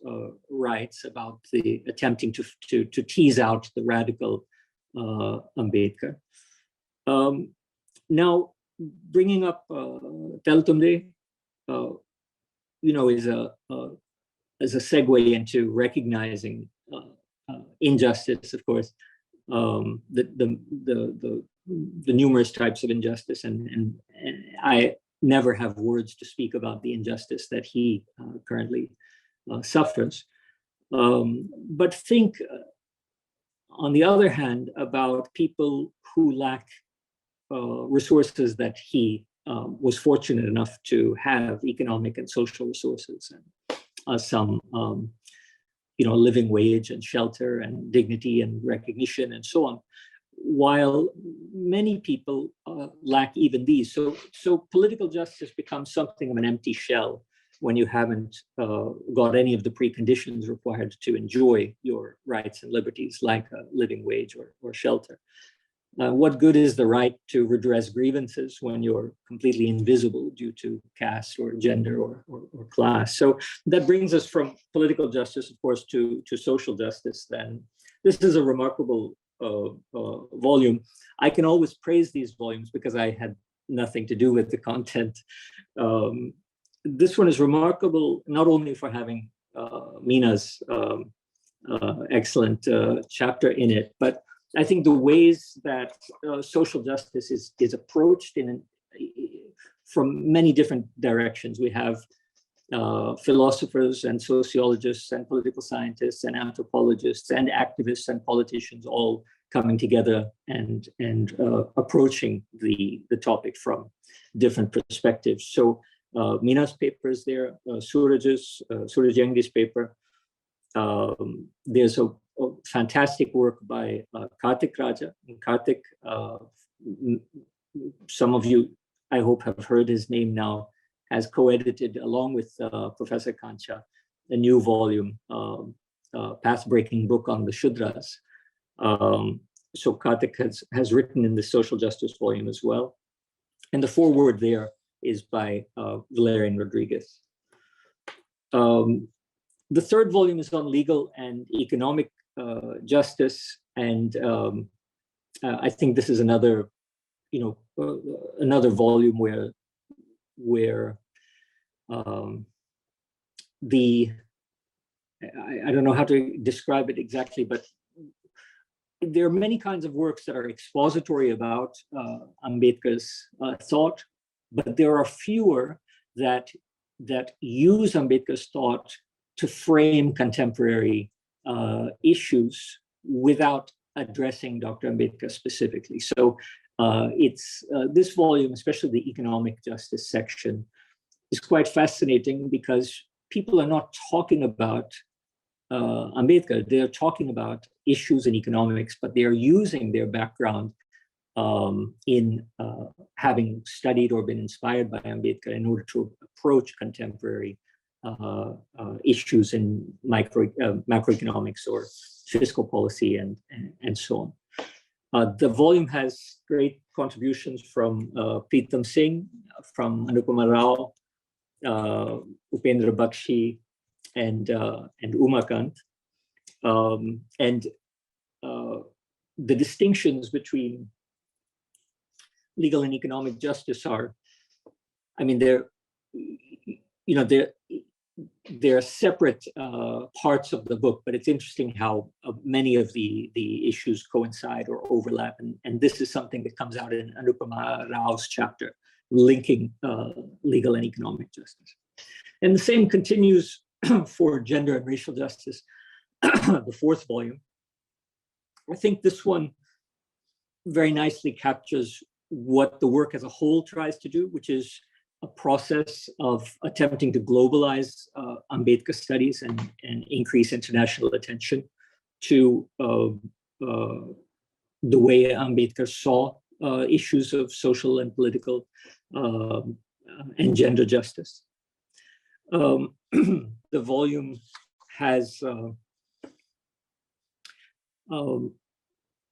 writes about the attempting to tease out the radical Ambedkar. Now, bringing up Teltumde, is a segue into recognizing injustice, of course, the numerous types of injustice, and I never have words to speak about the injustice that he currently suffers. But think, on the other hand, about people who lack resources that he was fortunate enough to have, economic and social resources, and some living wage and shelter and dignity and recognition and so on, while many people lack even these. So political justice becomes something of an empty shell when you haven't got any of the preconditions required to enjoy your rights and liberties, like a living wage or shelter. What good is the right to redress grievances when you're completely invisible due to caste or gender or class? So that brings us from political justice, of course, to social justice. Then this is a remarkable volume. I can always praise these volumes because I had nothing to do with the content. This one is remarkable not only for having Meena's excellent chapter in it, but I think the ways that social justice is approached from many different directions. We have philosophers and sociologists and political scientists and anthropologists and activists and politicians all coming together and approaching the topic from different perspectives. So Meena's paper is there, Suraj Yangi's paper. There's a fantastic work by Karthick Raja. And Karthick, some of you, I hope, have heard his name now, has co-edited along with Professor Kancha a new volume, path-breaking book on the Shudras. So Karthick has written in the social justice volume as well. And the foreword there is by Valerian Rodriguez. The third volume is on legal and economic justice, and I think this is another, another volume where I don't know how to describe it exactly, but there are many kinds of works that are expository about Ambedkar's thought, but there are fewer that use Ambedkar's thought to frame contemporary issues without addressing Dr. Ambedkar specifically. So it's this volume, especially the economic justice section, is quite fascinating because people are not talking about Ambedkar. They're talking about issues in economics, but they're using their background in having studied or been inspired by Ambedkar in order to approach contemporary issues in macroeconomics or fiscal policy and so on. The volume has great contributions from Pritam Singh, from Anupama Rao, Upendra Bakshi, and Umakant. And the distinctions between legal and economic justice are, I mean, they're separate parts of the book, but it's interesting how many of the issues coincide or overlap. And this is something that comes out in Anupama Rao's chapter, linking legal and economic justice. And the same continues for gender and racial justice, the fourth volume. I think this one very nicely captures what the work as a whole tries to do, which is a process of attempting to globalize Ambedkar studies and increase international attention to the way Ambedkar saw issues of social and political and gender justice. The volume has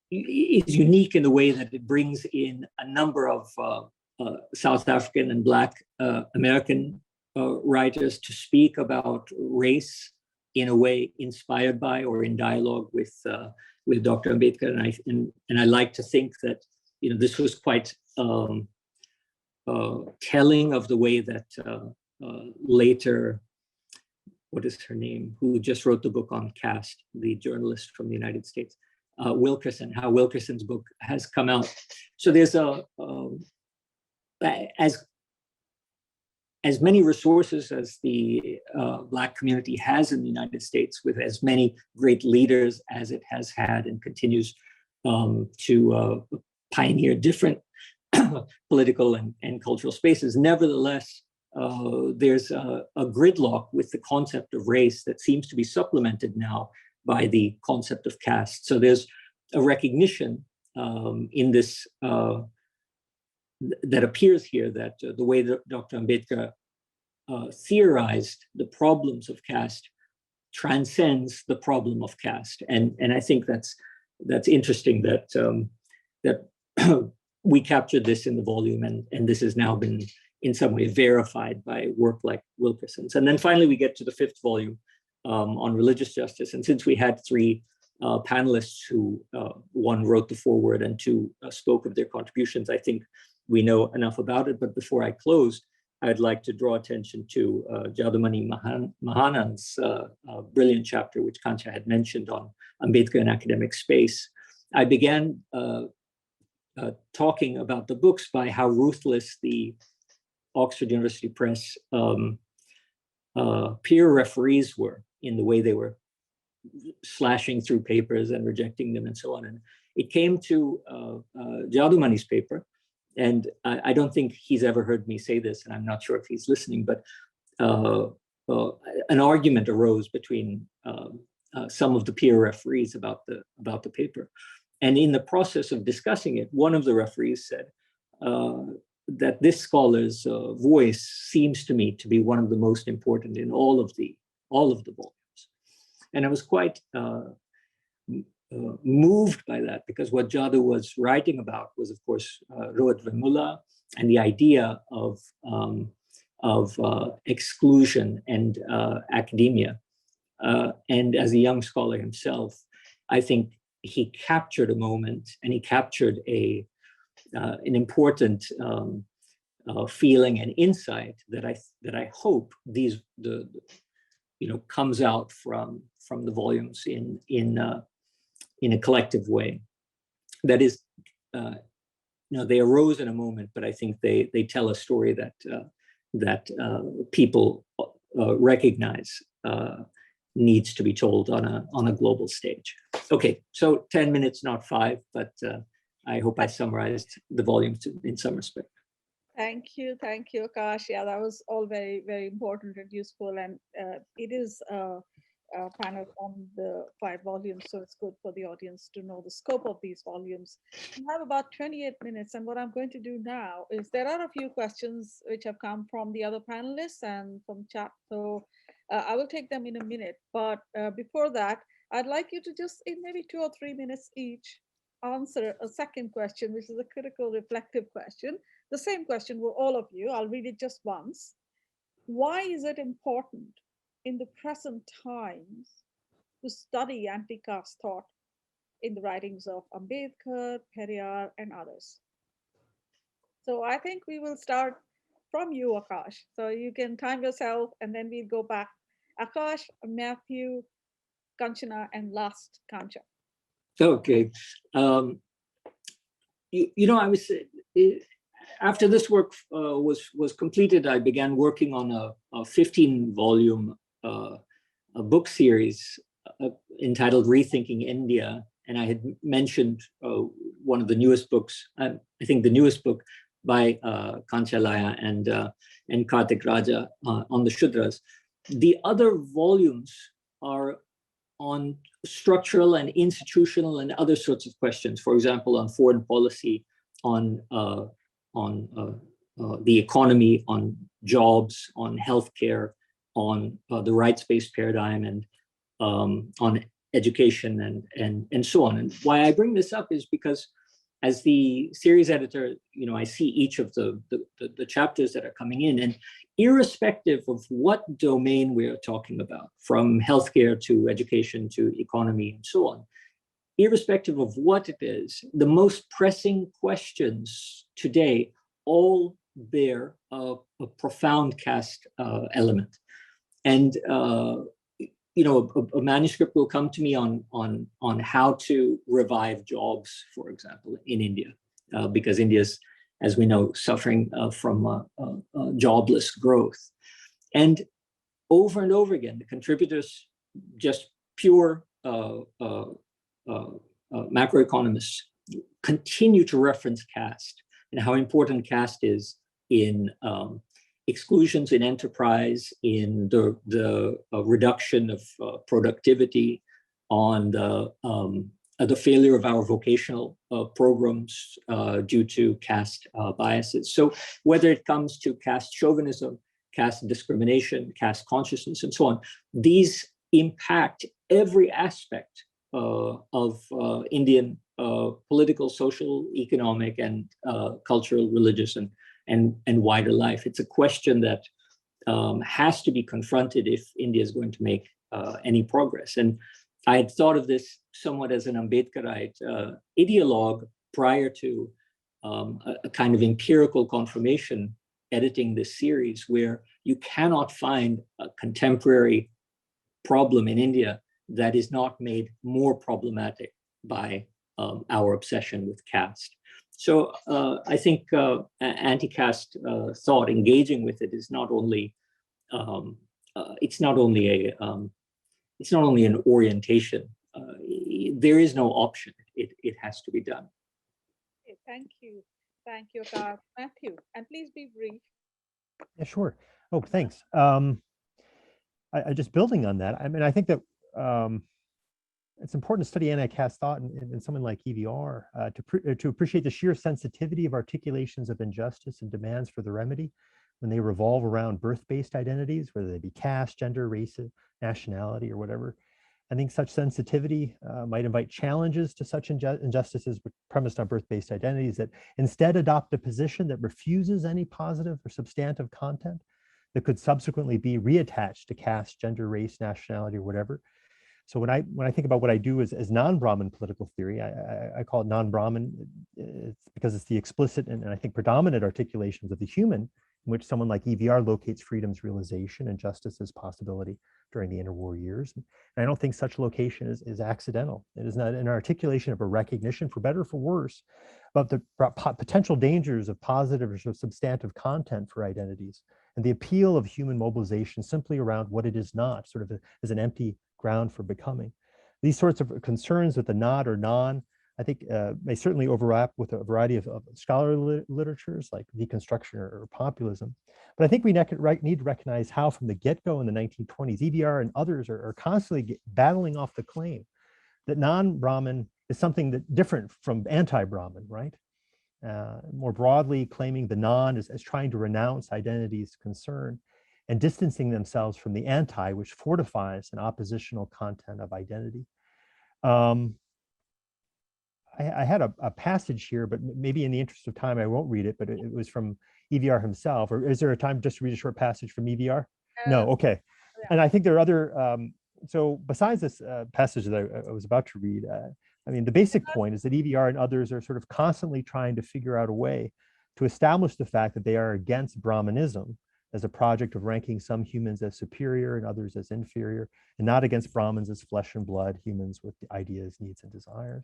is unique in the way that it brings in a number of South African and Black American writers to speak about race in a way inspired by or in dialogue with Dr. Ambedkar, and I like to think that this was quite telling of the way that later, what is her name, who just wrote the book on caste, the journalist from the United States, Wilkerson, how Wilkerson's book has come out. So there's as many resources as the Black community has in the United States, with as many great leaders as it has had and continues to pioneer different political and cultural spaces. Nevertheless, there's a gridlock with the concept of race that seems to be supplemented now by the concept of caste. So there's a recognition in this that appears here that the way that Dr. Ambedkar theorized the problems of caste transcends the problem of caste, and I think that's interesting that that we captured this in the volume, and this has now been in some way verified by work like Wilkerson's. And then finally we get to the fifth volume on religious justice, and since we had three panelists who one wrote the foreword and two spoke of their contributions, I think we know enough about it. But before I close, I'd like to draw attention to Jadumani Mahanan's brilliant chapter, which Kancha had mentioned, on Ambedkar in academic space. I began talking about the books by how ruthless the Oxford University Press peer referees were in the way they were slashing through papers and rejecting them and so on. And it came to Jadumani's paper, and I don't think he's ever heard me say this, and I'm not sure if he's listening, but an argument arose between some of the peer referees about the paper. And in the process of discussing it, one of the referees said that this scholar's voice seems to me to be one of the most important in all of the volumes. And I was quite moved by that, because what Jadu was writing about was, of course, Rohit Vemula and the idea of exclusion and academia. And as a young scholar himself, I think he captured a moment, and he captured an important feeling and insight that I hope comes out from the volumes in a collective way. That is, they arose in a moment, but I think they tell a story that people recognize needs to be told on a global stage. Okay, so 10 minutes, not 5, but I hope I summarized the volumes in some respect. Thank you, Akash. Yeah, that was all very, very important and useful, and it is a panel on the 5 volumes, so it's good for the audience to know the scope of these volumes. We have about 28 minutes, and what I'm going to do now is there are a few questions which have come from the other panelists and from chat, so I will take them in a minute. But before that, I'd like you to just, in maybe 2 or 3 minutes each, answer a second question, which is a critical, reflective question. The same question for all of you. I'll read it just once. Why is it important in the present times to study anti-caste thought in the writings of Ambedkar, Periyar, and others? So I think we will start from you, Akash. So you can time yourself, and then we'll go back. Akash, Matthew, Kanchana, and last Kancha. Okay. I was after this work was completed, I began working on a 15-volume book series entitled Rethinking India, and I had mentioned one of the newest books. I think the newest book by Kancha Ilaiah and Karthick Raja on the Shudras. The other volumes are on structural and institutional and other sorts of questions. For example, on foreign policy, on the economy, on jobs, on healthcare, on the rights-based paradigm, and on education and so on. And why I bring this up is because as the series editor, I see each of the chapters that are coming in, and irrespective of what domain we are talking about, from healthcare to education to economy and so on, irrespective of what it is, the most pressing questions today all bear a profound caste element. And a manuscript will come to me on how to revive jobs, for example, in India, because India's, as we know, suffering from jobless growth. And over again, the contributors, just pure macroeconomists, continue to reference caste and how important caste is in exclusions in enterprise, in the reduction of productivity, on the failure of our vocational programs due to caste biases. So whether it comes to caste chauvinism, caste discrimination, caste consciousness, and so on, these impact every aspect of Indian political, social, economic, and cultural, religious, and wider life. It's a question that has to be confronted if India is going to make any progress. And I had thought of this somewhat as an Ambedkarite ideologue prior to a kind of empirical confirmation editing this series, where you cannot find a contemporary problem in India that is not made more problematic by our obsession with caste. So I think anti-caste thought, engaging with it, is not only it's not only an orientation. There is no option. It has to be done. Okay, thank you, Akash. Matthew, and please be brief. Yeah, sure. Oh, thanks. I just building on that. I mean, I think that it's important to study anti-caste thought in someone like EVR to appreciate the sheer sensitivity of articulations of injustice and demands for the remedy when they revolve around birth-based identities, whether they be caste, gender, race, nationality, or whatever. I think such sensitivity might invite challenges to such injustices premised on birth-based identities that instead adopt a position that refuses any positive or substantive content that could subsequently be reattached to caste, gender, race, nationality, or whatever. So when I think about what I do as non-Brahmin political theory, I call it non-Brahmin because it's the explicit and I think predominant articulations of the human in which someone like EVR locates freedom's realization and justice's possibility during the interwar years. And I don't think such location is accidental. It is not an articulation of a recognition, for better or for worse, about the potential dangers of positive or substantive content for identities and the appeal of human mobilization simply around what it is not, sort of as an empty ground for becoming. These sorts of concerns with the not or non, I think may certainly overlap with a variety of scholarly literatures like deconstruction or populism. But I think we need to recognize how from the get-go in the 1920s, EVR and others are constantly battling off the claim that non-Brahmin is something that different from anti-Brahmin, right? More broadly claiming the non as trying to renounce identity's concern and distancing themselves from the anti, which fortifies an oppositional content of identity. I had a passage here, but maybe in the interest of time, I won't read it, but it was from EVR himself. Or is there a time just to read a short passage from EVR? No, okay. Yeah. And I think there are other, so besides this passage that I was about to read, I mean, the basic point is that EVR and others are sort of constantly trying to figure out a way to establish the fact that they are against Brahmanism as a project of ranking some humans as superior and others as inferior, and not against Brahmins as flesh and blood humans with the ideas, needs, and desires.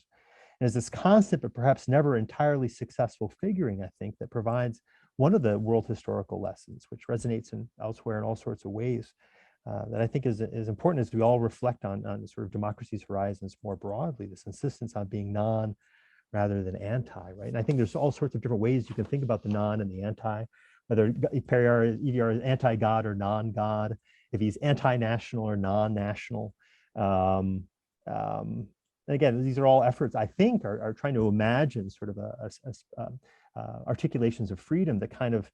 And as this constant, but perhaps never entirely successful figuring, I think, that provides one of the world historical lessons, which resonates elsewhere in all sorts of ways, that I think is important as we all reflect on sort of democracy's horizons more broadly, this insistence on being non rather than anti, right? And I think there's all sorts of different ways you can think about the non and the anti, whether EVR is anti-God or non-God, if he's anti-national or non-national. Again, these are all efforts I think are trying to imagine sort of articulations of freedom that kind of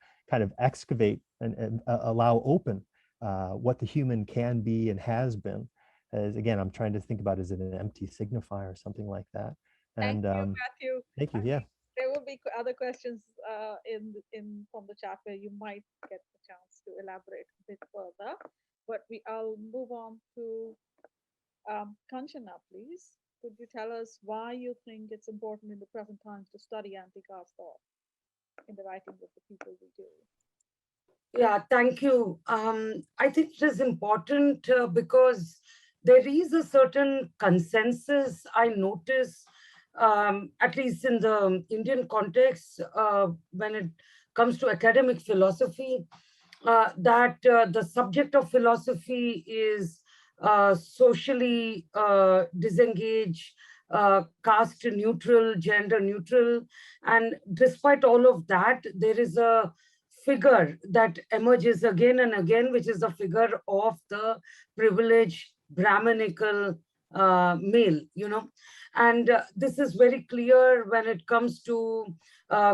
excavate and allow open what the human can be and has been. As again, I'm trying to think about, is it an empty signifier or something like that? Thank you, Matthew. thank you. I Yeah. think there will be other questions from the chat where you might get the chance to elaborate a bit further. But I'll move on to Kanchana, please. Could you tell us why you think it's important in the present times to study anti-caste thought in the writings of the people we do? Yeah, thank you. I think it is important because there is a certain consensus I notice, at least in the Indian context, when it comes to academic philosophy, that the subject of philosophy is socially disengaged, caste neutral, gender neutral. And despite all of that, there is a figure that emerges again and again, which is the figure of the privileged Brahminical male, and this is very clear when it comes to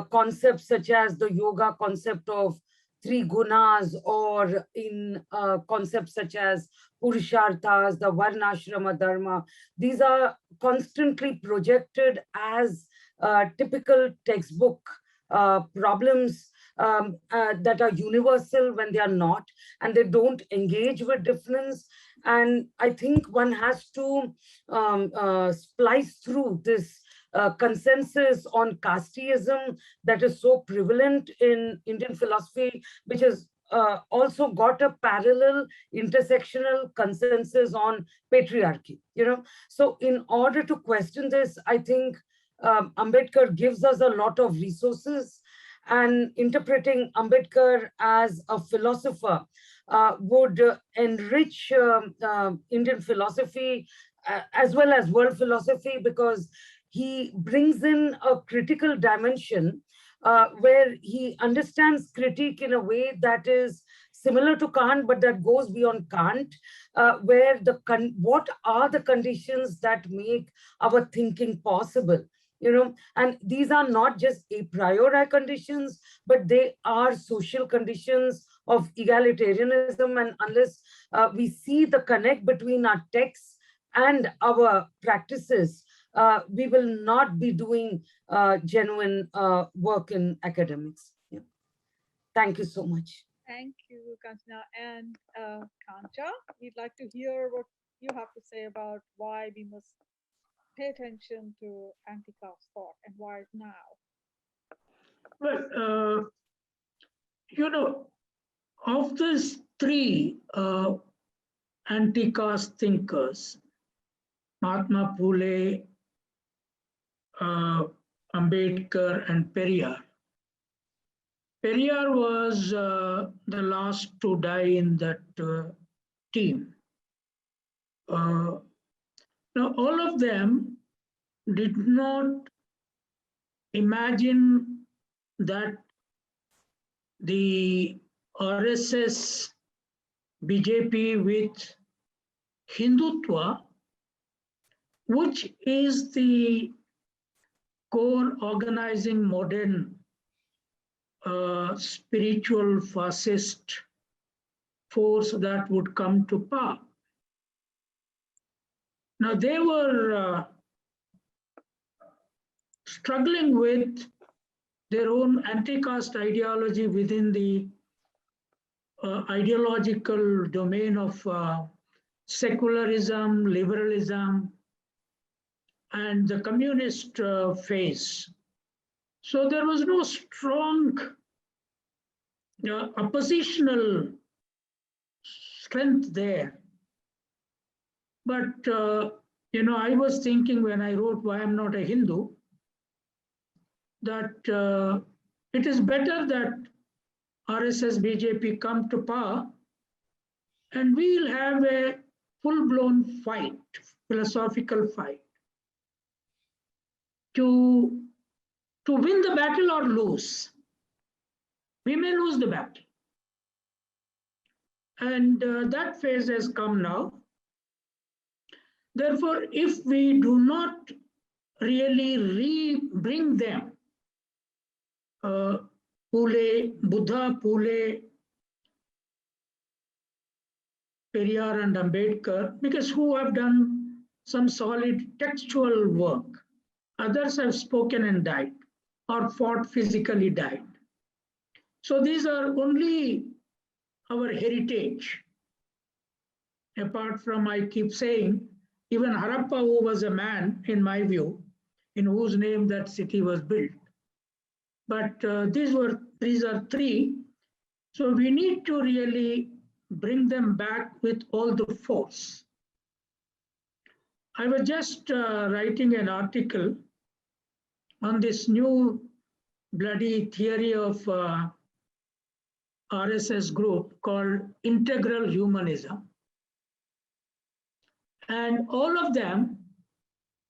concepts such as the yoga concept of three gunas, or in concepts such as purusharthas, the varnashrama dharma. These are constantly projected as typical textbook problems that are universal when they are not, and they don't engage with difference. And I think one has to splice through this consensus on casteism that is so prevalent in Indian philosophy, which has also got a parallel intersectional consensus on patriarchy. So in order to question this, I think Ambedkar gives us a lot of resources, and interpreting Ambedkar as a philosopher would enrich Indian philosophy as well as world philosophy, because he brings in a critical dimension where he understands critique in a way that is similar to Kant, but that goes beyond Kant, where what are the conditions that make our thinking possible? And these are not just a priori conditions, but they are social conditions of egalitarianism. And unless we see the connect between our texts and our practices, we will not be doing genuine work in academics. Yeah. Thank you so much. Thank you, Kanchana. And Kancha, we'd like to hear what you have to say about why we must pay attention to anti-caste thought and why now. Well, of these three anti-caste thinkers, Mahatma Phule, Ambedkar, and Periyar. Periyar was the last to die in that team. Now, all of them did not imagine that the RSS, BJP with Hindutva, which is the core organizing modern spiritual fascist force that would come to power. Now, they were struggling with their own anti-caste ideology within the ideological domain of secularism, liberalism, and the communist phase. So there was no strong oppositional strength there. But, I was thinking when I wrote Why I'm Not a Hindu, that it is better that RSS, BJP come to power and we'll have a full-blown fight, philosophical fight, to win the battle or lose. We may lose the battle. And that phase has come now. Therefore, if we do not really bring them, Phule, Buddha, Phule, Periyar and Ambedkar, because who have done some solid textual work, Others have spoken and died, or fought physically died. So these are only our heritage. Apart from, I keep saying, even Harappa, who was a man, in my view, in whose name that city was built. But these are three. So we need to really bring them back with all the force. I was just writing an article on this new bloody theory of RSS group called integral humanism. And all of them,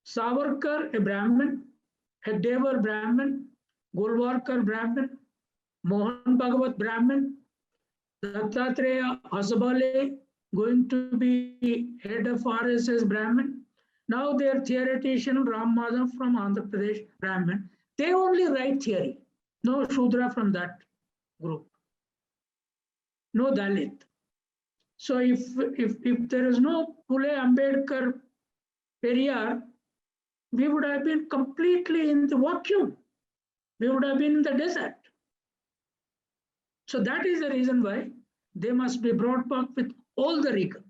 Savarkar, a Brahmin, Hedgevar Brahmin, Golwalkar Brahmin, Mohan Bhagavat Brahmin, Dattatreya Hasabale going to be head of RSS Brahmin. Now their theoretician Ram Madhav from Andhra Pradesh Brahmin. They only write theory. No Shudra from that group. No Dalit. So if there is no Phule, Ambedkar, Periyar, we would have been completely in the vacuum. We would have been in the desert. So that is the reason why they must be brought back with all the rigor,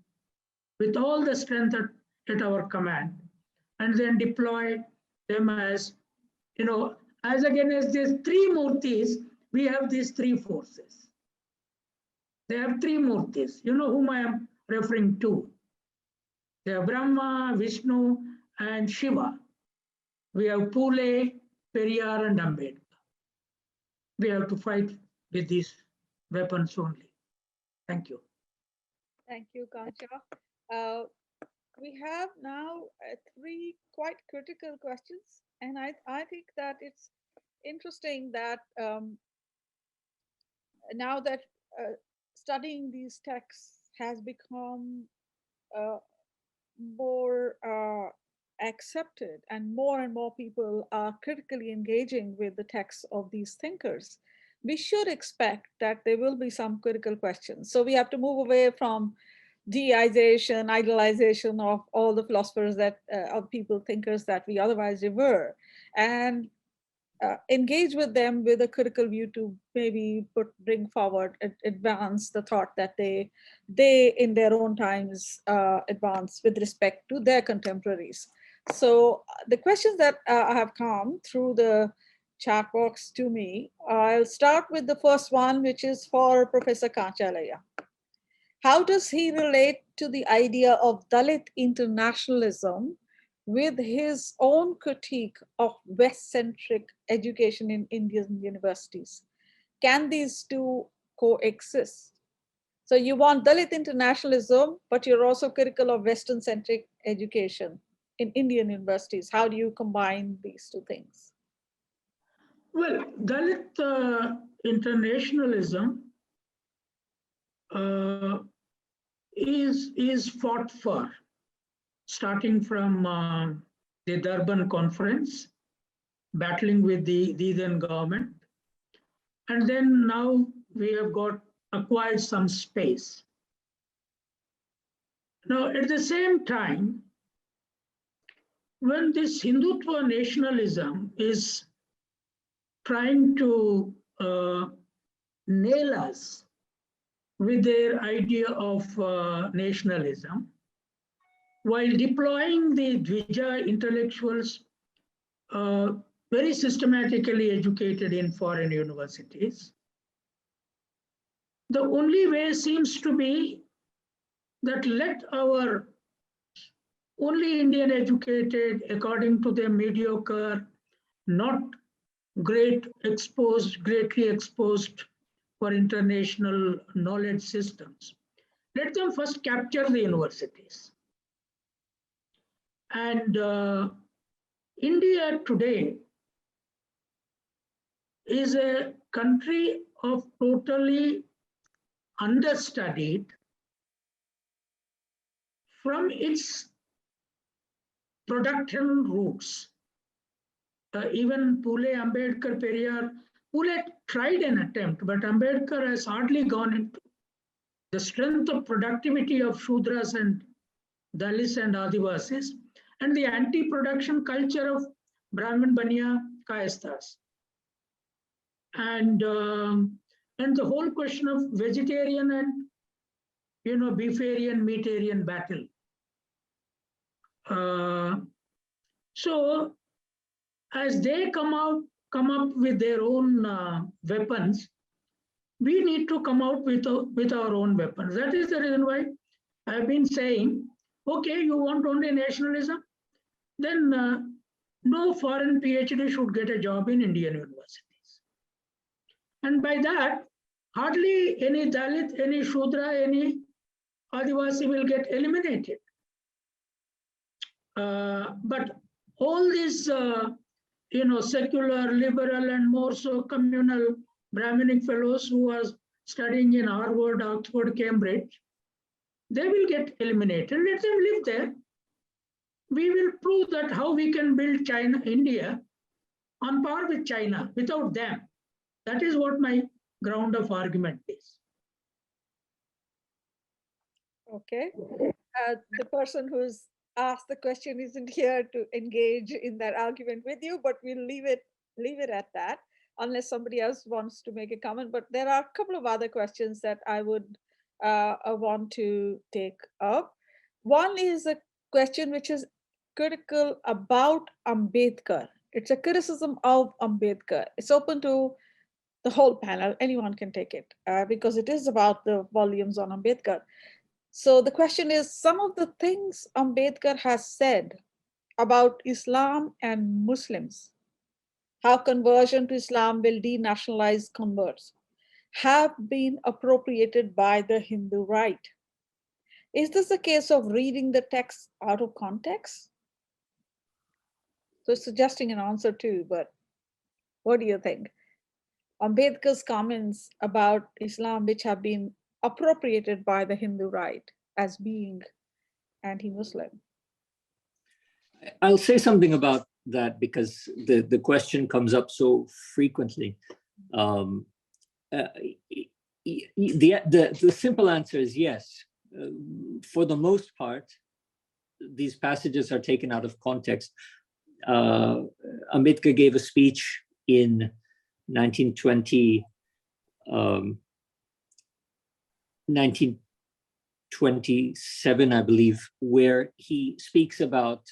with all the strength at our command, and then deploy them as, as against these three murtis, we have these three forces. They have three murtis. You know whom I am referring to. They are Brahma, Vishnu, and Shiva. We have Phule, Periyar, and Ambedkar. We have to fight with these weapons only. Thank you. Thank you, Kancha. We have now three quite critical questions, and I think that it's interesting that now that studying these texts has become more accepted, and more people are critically engaging with the texts of these thinkers, we should expect that there will be some critical questions. So we have to move away from deization, idolization of all the philosophers that of people, thinkers that we otherwise revere, and engage with them with a critical view to maybe bring forward, advance the thought that they in their own times advance with respect to their contemporaries. So the questions that have come through the chat box to me, I'll start with the first one, which is for Professor Kancha Ilaiah. How does he relate to the idea of Dalit internationalism with his own critique of West-centric education in Indian universities? Can these two coexist? So you want Dalit internationalism, but you're also critical of Western-centric education in Indian universities. How do you combine these two things? Well, Dalit internationalism is fought for, starting from the Durban Conference, battling with the then government. And then now we have acquired some space. Now, at the same time, when this Hindutva nationalism is trying to nail us with their idea of nationalism, while deploying the Dvija intellectuals very systematically educated in foreign universities, the only way seems to be that let our only Indian educated, according to them mediocre, not greatly exposed for international knowledge systems, let them first capture the universities. And India today is a country of totally understudied from its production roots. Even Phule, Ambedkar, Periyar, Phule tried an attempt, but Ambedkar has hardly gone into the strength of productivity of Shudras and Dalits and Adivasis, and the anti-production culture of Brahmin Baniya Kayastas. And the whole question of vegetarian and beefarian, meatarian battle. So as they come up with their own weapons, we need to come out with our own weapons. That is the reason why I've been saying, okay, you want only nationalism, then no foreign PhD should get a job in Indian universities. And by that, hardly any Dalit, any Shudra, any Adivasi will get eliminated. But all these, secular, liberal, and more so communal Brahminic fellows who are studying in Harvard, Oxford, Cambridge, they will get eliminated. Let them live there. We will prove that how we can build India on par with China without them. That is what my ground of argument is. Okay. The person who's asked the question isn't here to engage in that argument with you, but we'll leave it at that, unless somebody else wants to make a comment. But there are a couple of other questions that I would want to take up. One is a question which is critical about Ambedkar. It's a criticism of Ambedkar. It's open to the whole panel. Anyone can take it because it is about the volumes on Ambedkar. So the question is, some of the things Ambedkar has said about Islam and Muslims, how conversion to Islam will denationalize converts, have been appropriated by the Hindu right. Is this a case of reading the text out of context? So it's suggesting an answer too, but what do you think? Ambedkar's comments about Islam, which have been appropriated by the Hindu right as being anti-Muslim. I'll say something about that because the question comes up so frequently. The simple answer is yes. For the most part, these passages are taken out of context. Ambedkar gave a speech in 1927, I believe, where he speaks about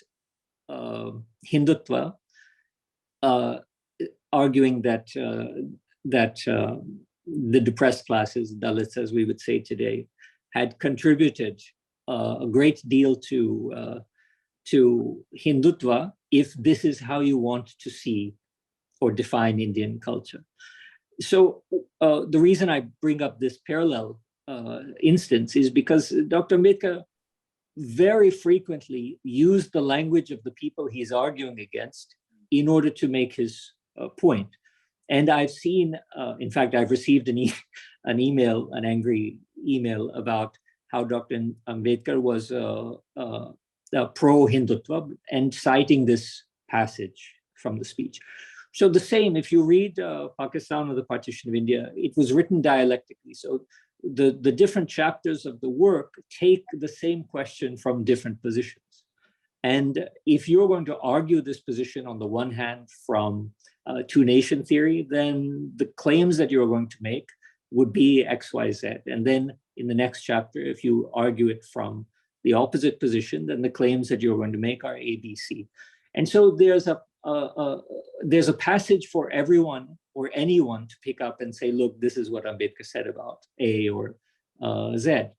Hindutva, arguing that the depressed classes, Dalits as we would say today, had contributed a great deal to Hindutva if this is how you want to see or define Indian culture. So the reason I bring up this parallel instance is because Dr. Ambedkar very frequently used the language of the people he's arguing against in order to make his point. And I've seen, in fact, I've received an angry email about how Dr. Ambedkar was pro-Hindutva and citing this passage from the speech. So the same, if you read Pakistan or the Partition of India, it was written dialectically. So the different chapters of the work take the same question from different positions. And if you're going to argue this position on the one hand from two-nation theory, then the claims that you're going to make would be X, Y, Z. And then in the next chapter, if you argue it from the opposite position, then the claims that you're going to make are A, B, C. And so there's a passage for everyone or anyone to pick up and say, look, this is what Ambedkar said about A or Z.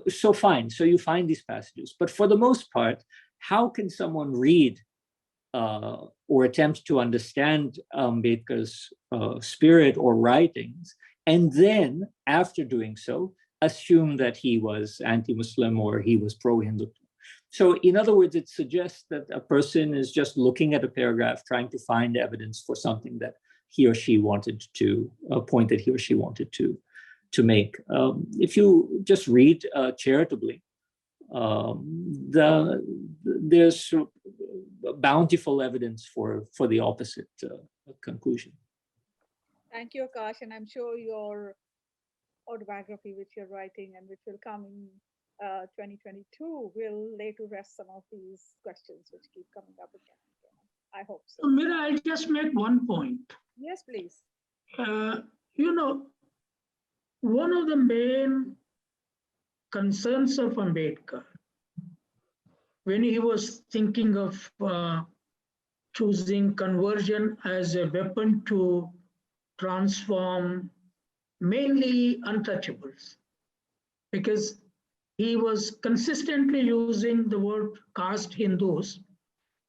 So fine, so you find these passages. But for the most part, how can someone read or attempt to understand Ambedkar's spirit or writings, and then after doing so, assume that he was anti-Muslim or he was pro-Hindu? So in other words, it suggests that a person is just looking at a paragraph, trying to find evidence for something that he or she wanted to, a point that he or she wanted to make. If you just read charitably, there's bountiful evidence for the opposite conclusion. Thank you, Akash, and I'm sure your autobiography, which you're writing and which will come in 2022 will lay to rest some of these questions which keep coming up again and again. I hope so. Meena, I'll just make one point. Yes, please. You know, one of the main concerns of Ambedkar, when he was thinking of choosing conversion as a weapon to transform mainly untouchables, because he was consistently using the word caste Hindus,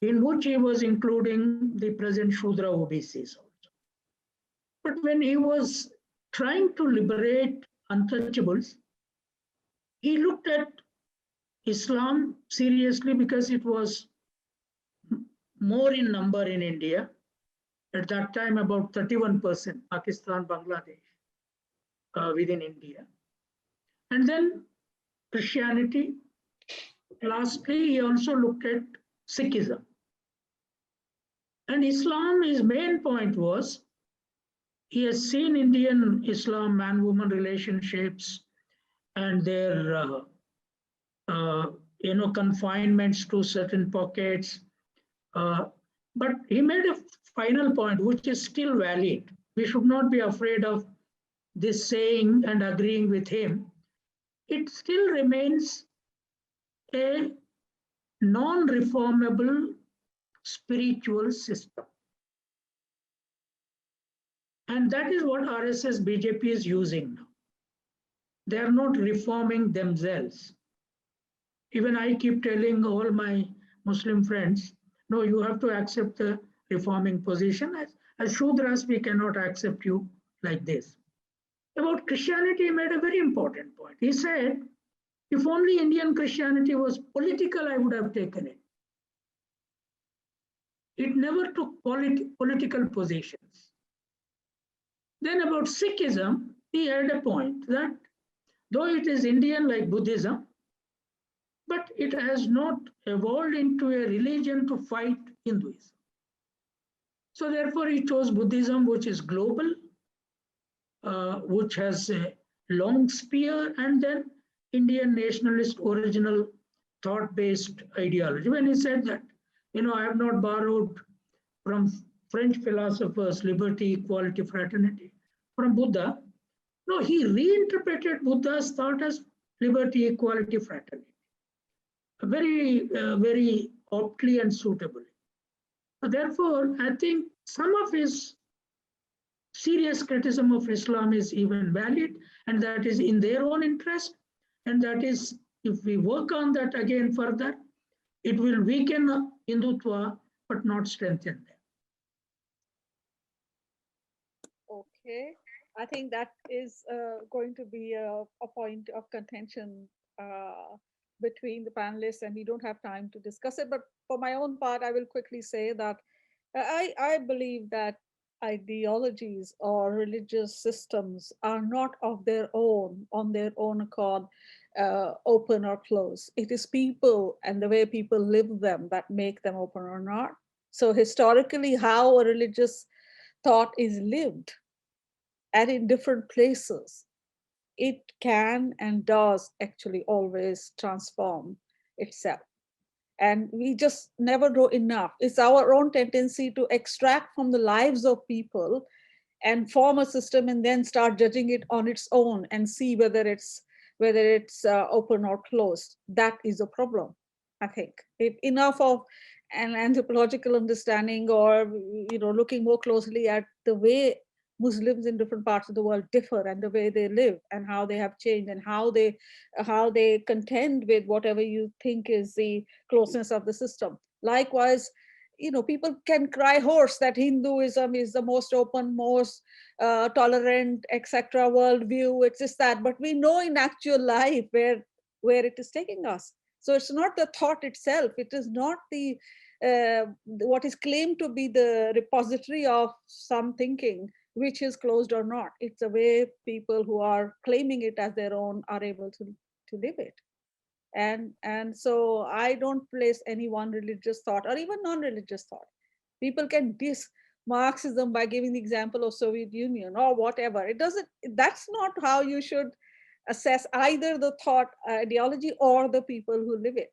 in which he was including the present Shudra OBCs also. But when he was trying to liberate untouchables, he looked at Islam seriously because it was more in number in India. At that time, about 31%, Pakistan, Bangladesh, within India. And then Christianity. Lastly, he also looked at Sikhism. And Islam, his main point was, he has seen Indian Islam man-woman relationships and their confinements to certain pockets. But he made a final point, which is still valid. We should not be afraid of this saying and agreeing with him. It still remains a non-reformable spiritual system. And that is what RSS BJP is using now. They are not reforming themselves. Even I keep telling all my Muslim friends, no, you have to accept the reforming position. As Shudras, we cannot accept you like this. About Christianity, he made a very important point. He said, if only Indian Christianity was political, I would have taken it. It never took political positions. Then about Sikhism, he had a point that though it is Indian like Buddhism, but it has not evolved into a religion to fight Hinduism. So therefore he chose Buddhism, which is global, which has a long spear, and then Indian nationalist original thought-based ideology. When he said that, I have not borrowed from French philosophers, liberty, equality, fraternity, from Buddha. No, he reinterpreted Buddha's thought as liberty, equality, fraternity. Very, very aptly and suitably. Therefore, I think some of his serious criticism of Islam is even valid, and that is in their own interest. And that is, if we work on that again further, it will weaken Hindutva, but not strengthen them. Okay, I think that is going to be a point of contention between the panelists, and we don't have time to discuss it. But for my own part, I will quickly say that I believe that ideologies or religious systems are not of their own, on their own accord, open or closed. It is people and the way people live them that make them open or not. So historically, how a religious thought is lived and in different places, it can and does actually always transform itself. And we just never know enough. It's our own tendency to extract from the lives of people and form a system and then start judging it on its own and see whether it's open or closed. That is a problem, I think. If enough of an anthropological understanding or looking more closely at the way Muslims in different parts of the world differ and the way they live and how they have changed and how they contend with whatever you think is the closeness of the system. Likewise, people can cry hoarse that Hinduism is the most open, most tolerant, etc. worldview. It's just that, but we know in actual life where it is taking us. So it's not the thought itself. It is not the what is claimed to be the repository of some thinking, which is closed or not. It's the way people who are claiming it as their own are able to live it. And so I don't place any one religious thought or even non-religious thought. People can diss Marxism by giving the example of Soviet Union or whatever. That's not how you should assess either the thought ideology or the people who live it.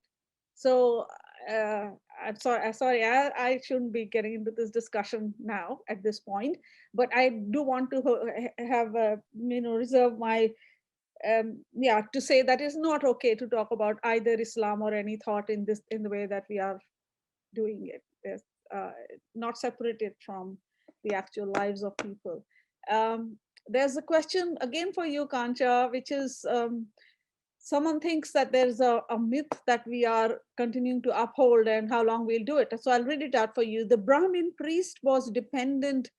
So I'm sorry, I shouldn't be getting into this discussion now at this point, but I do want to have, reserve my, to say that it's not okay to talk about either Islam or any thought in the way that we are doing it. It's not separated from the actual lives of people. There's a question again for you, Kancha, which is, someone thinks that there's a myth that we are continuing to uphold and how long we'll do it. So I'll read it out for you. The Brahmin priest was dependent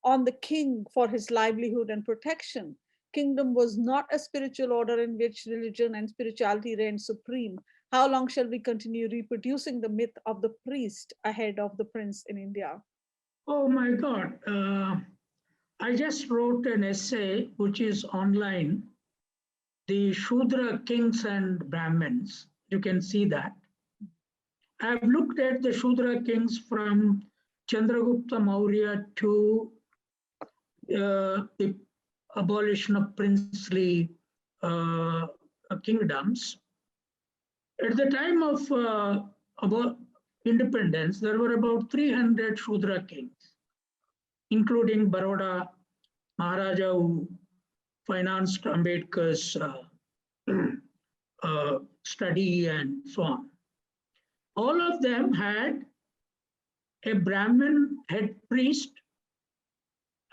on the king for his livelihood and protection. Kingdom was not a spiritual order in which religion and spirituality reigned supreme. How long shall we continue reproducing the myth of the priest ahead of the prince in India? Oh my God. I just wrote an essay which is online, The Shudra Kings and Brahmins. You can see that. I've looked at the Shudra kings from Chandragupta Maurya to the abolition of princely kingdoms. At the time of independence, there were about 300 Shudra kings, including Baroda Maharaja, who financed Ambedkar's study and so on. All of them had a Brahmin head priest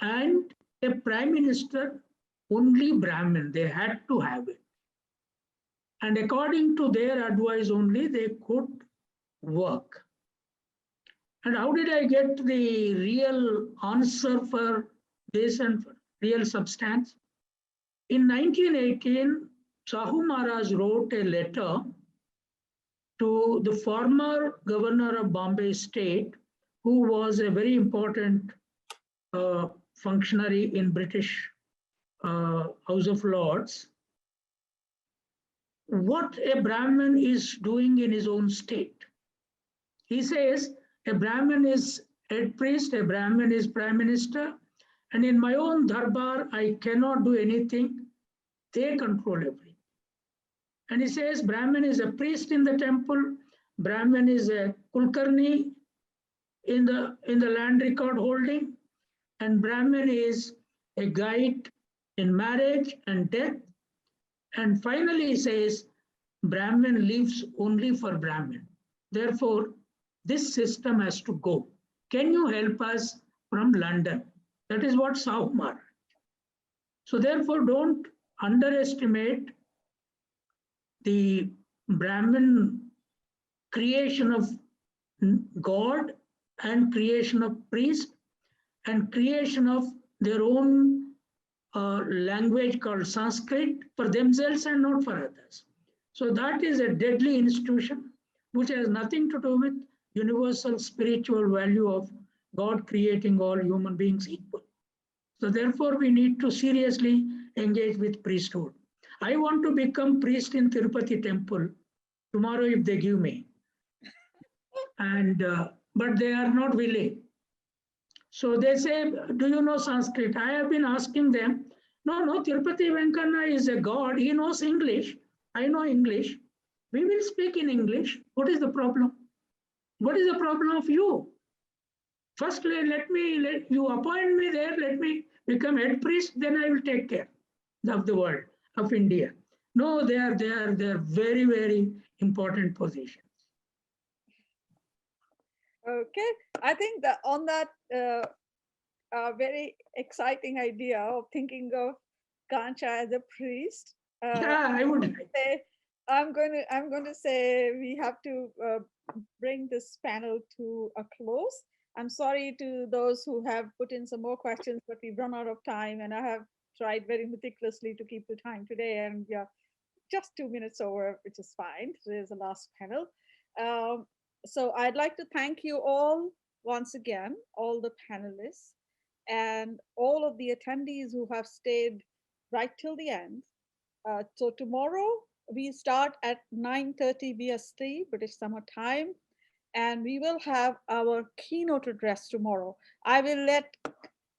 and a prime minister, only Brahmin. They had to have it. And according to their advice only, they could work. And how did I get the real answer for this and for real substance? In 1918, Sahu Maharaj wrote a letter to the former governor of Bombay state, who was a very important functionary in British House of Lords, what a Brahmin is doing in his own state. He says, a Brahmin is head priest, a Brahmin is prime minister, and in my own darbar, I cannot do anything. They control everything. And he says, Brahmin is a priest in the temple, Brahmin is a Kulkarni in the land record holding, and Brahmin is a guide in marriage and death. And finally he says, Brahmin lives only for Brahmin. Therefore, this system has to go. Can you help us from London? That is what Saumar. So therefore, don't underestimate the Brahmin creation of God and creation of priest and creation of their own language called Sanskrit for themselves and not for others. So that is a deadly institution which has nothing to do with universal spiritual value of God creating all human beings equal. So therefore we need to seriously engage with priesthood. I want to become priest in Tirupati temple tomorrow if they give me. And but they are not willing. So they say, do you know Sanskrit? I have been asking them, no, Tirupati Venkana is a god. He knows English. I know English. We will speak in English. What is the problem? What is the problem of you? First, let you appoint me there. Let me become head priest. Then I will take care of the world, of India. No, they are very, very important positions. Okay, I think that on that very exciting idea of thinking of Kancha as a priest, Yeah, I would say I'm going to say we have to bring this panel to a close. I'm sorry to those who have put in some more questions, but we've run out of time, and I have tried very meticulously to keep the time today, and we are just 2 minutes over, which is fine. Today is the last panel. So I'd like to thank you all once again, all the panelists, and all of the attendees who have stayed right till the end. So tomorrow we start at 9:30 BST, British Summer Time, and we will have our keynote address tomorrow. I will let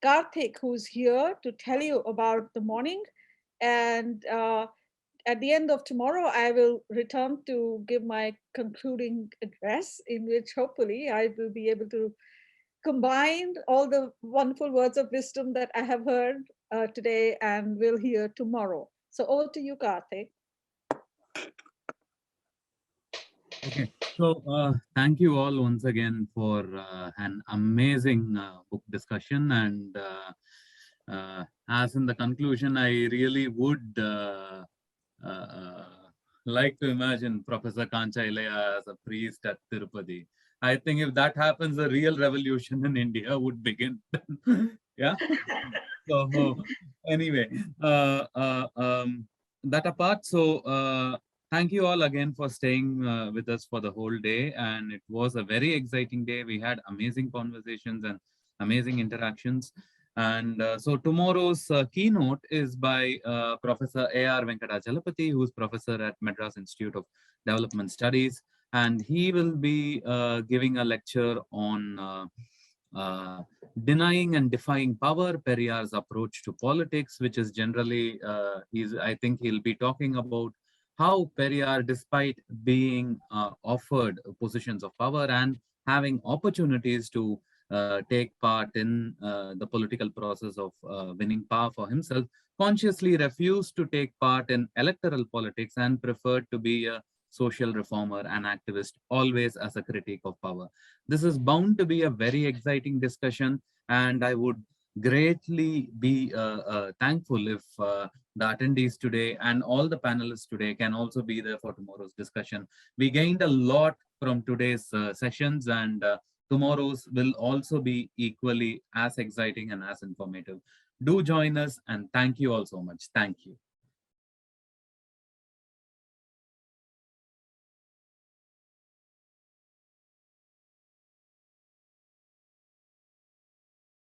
Karthick, who's here to tell you about the morning, And at the end of tomorrow, I will return to give my concluding address, in which hopefully I will be able to combine all the wonderful words of wisdom that I have heard today and will hear tomorrow. So over to you, Karthik. Okay, so thank you all once again for an amazing book discussion. And as in the conclusion, I really would like to imagine Professor Kancha Ilaiah as a priest at Tirupati. I think if that happens, a real revolution in India would begin. Yeah. So anyway, that apart, so thank you all again for staying with us for the whole day. And it was a very exciting day. We had amazing conversations and amazing interactions. And so tomorrow's keynote is by Professor A.R. Venkatachalamurthy, who's professor at Madras Institute of Development Studies. And he will be giving a lecture on denying and defying power, Periyar's approach to politics, which is generally, I think he'll be talking about how Periyar, despite being offered positions of power and having opportunities to take part in the political process of winning power for himself, consciously refused to take part in electoral politics and preferred to be a social reformer and activist, always as a critique of power. This is bound to be a very exciting discussion, and I would greatly be thankful if the attendees today and all the panelists today can also be there for tomorrow's discussion. We gained a lot from today's sessions, and tomorrow's will also be equally as exciting and as informative. Do join us, and thank you all so much. Thank you.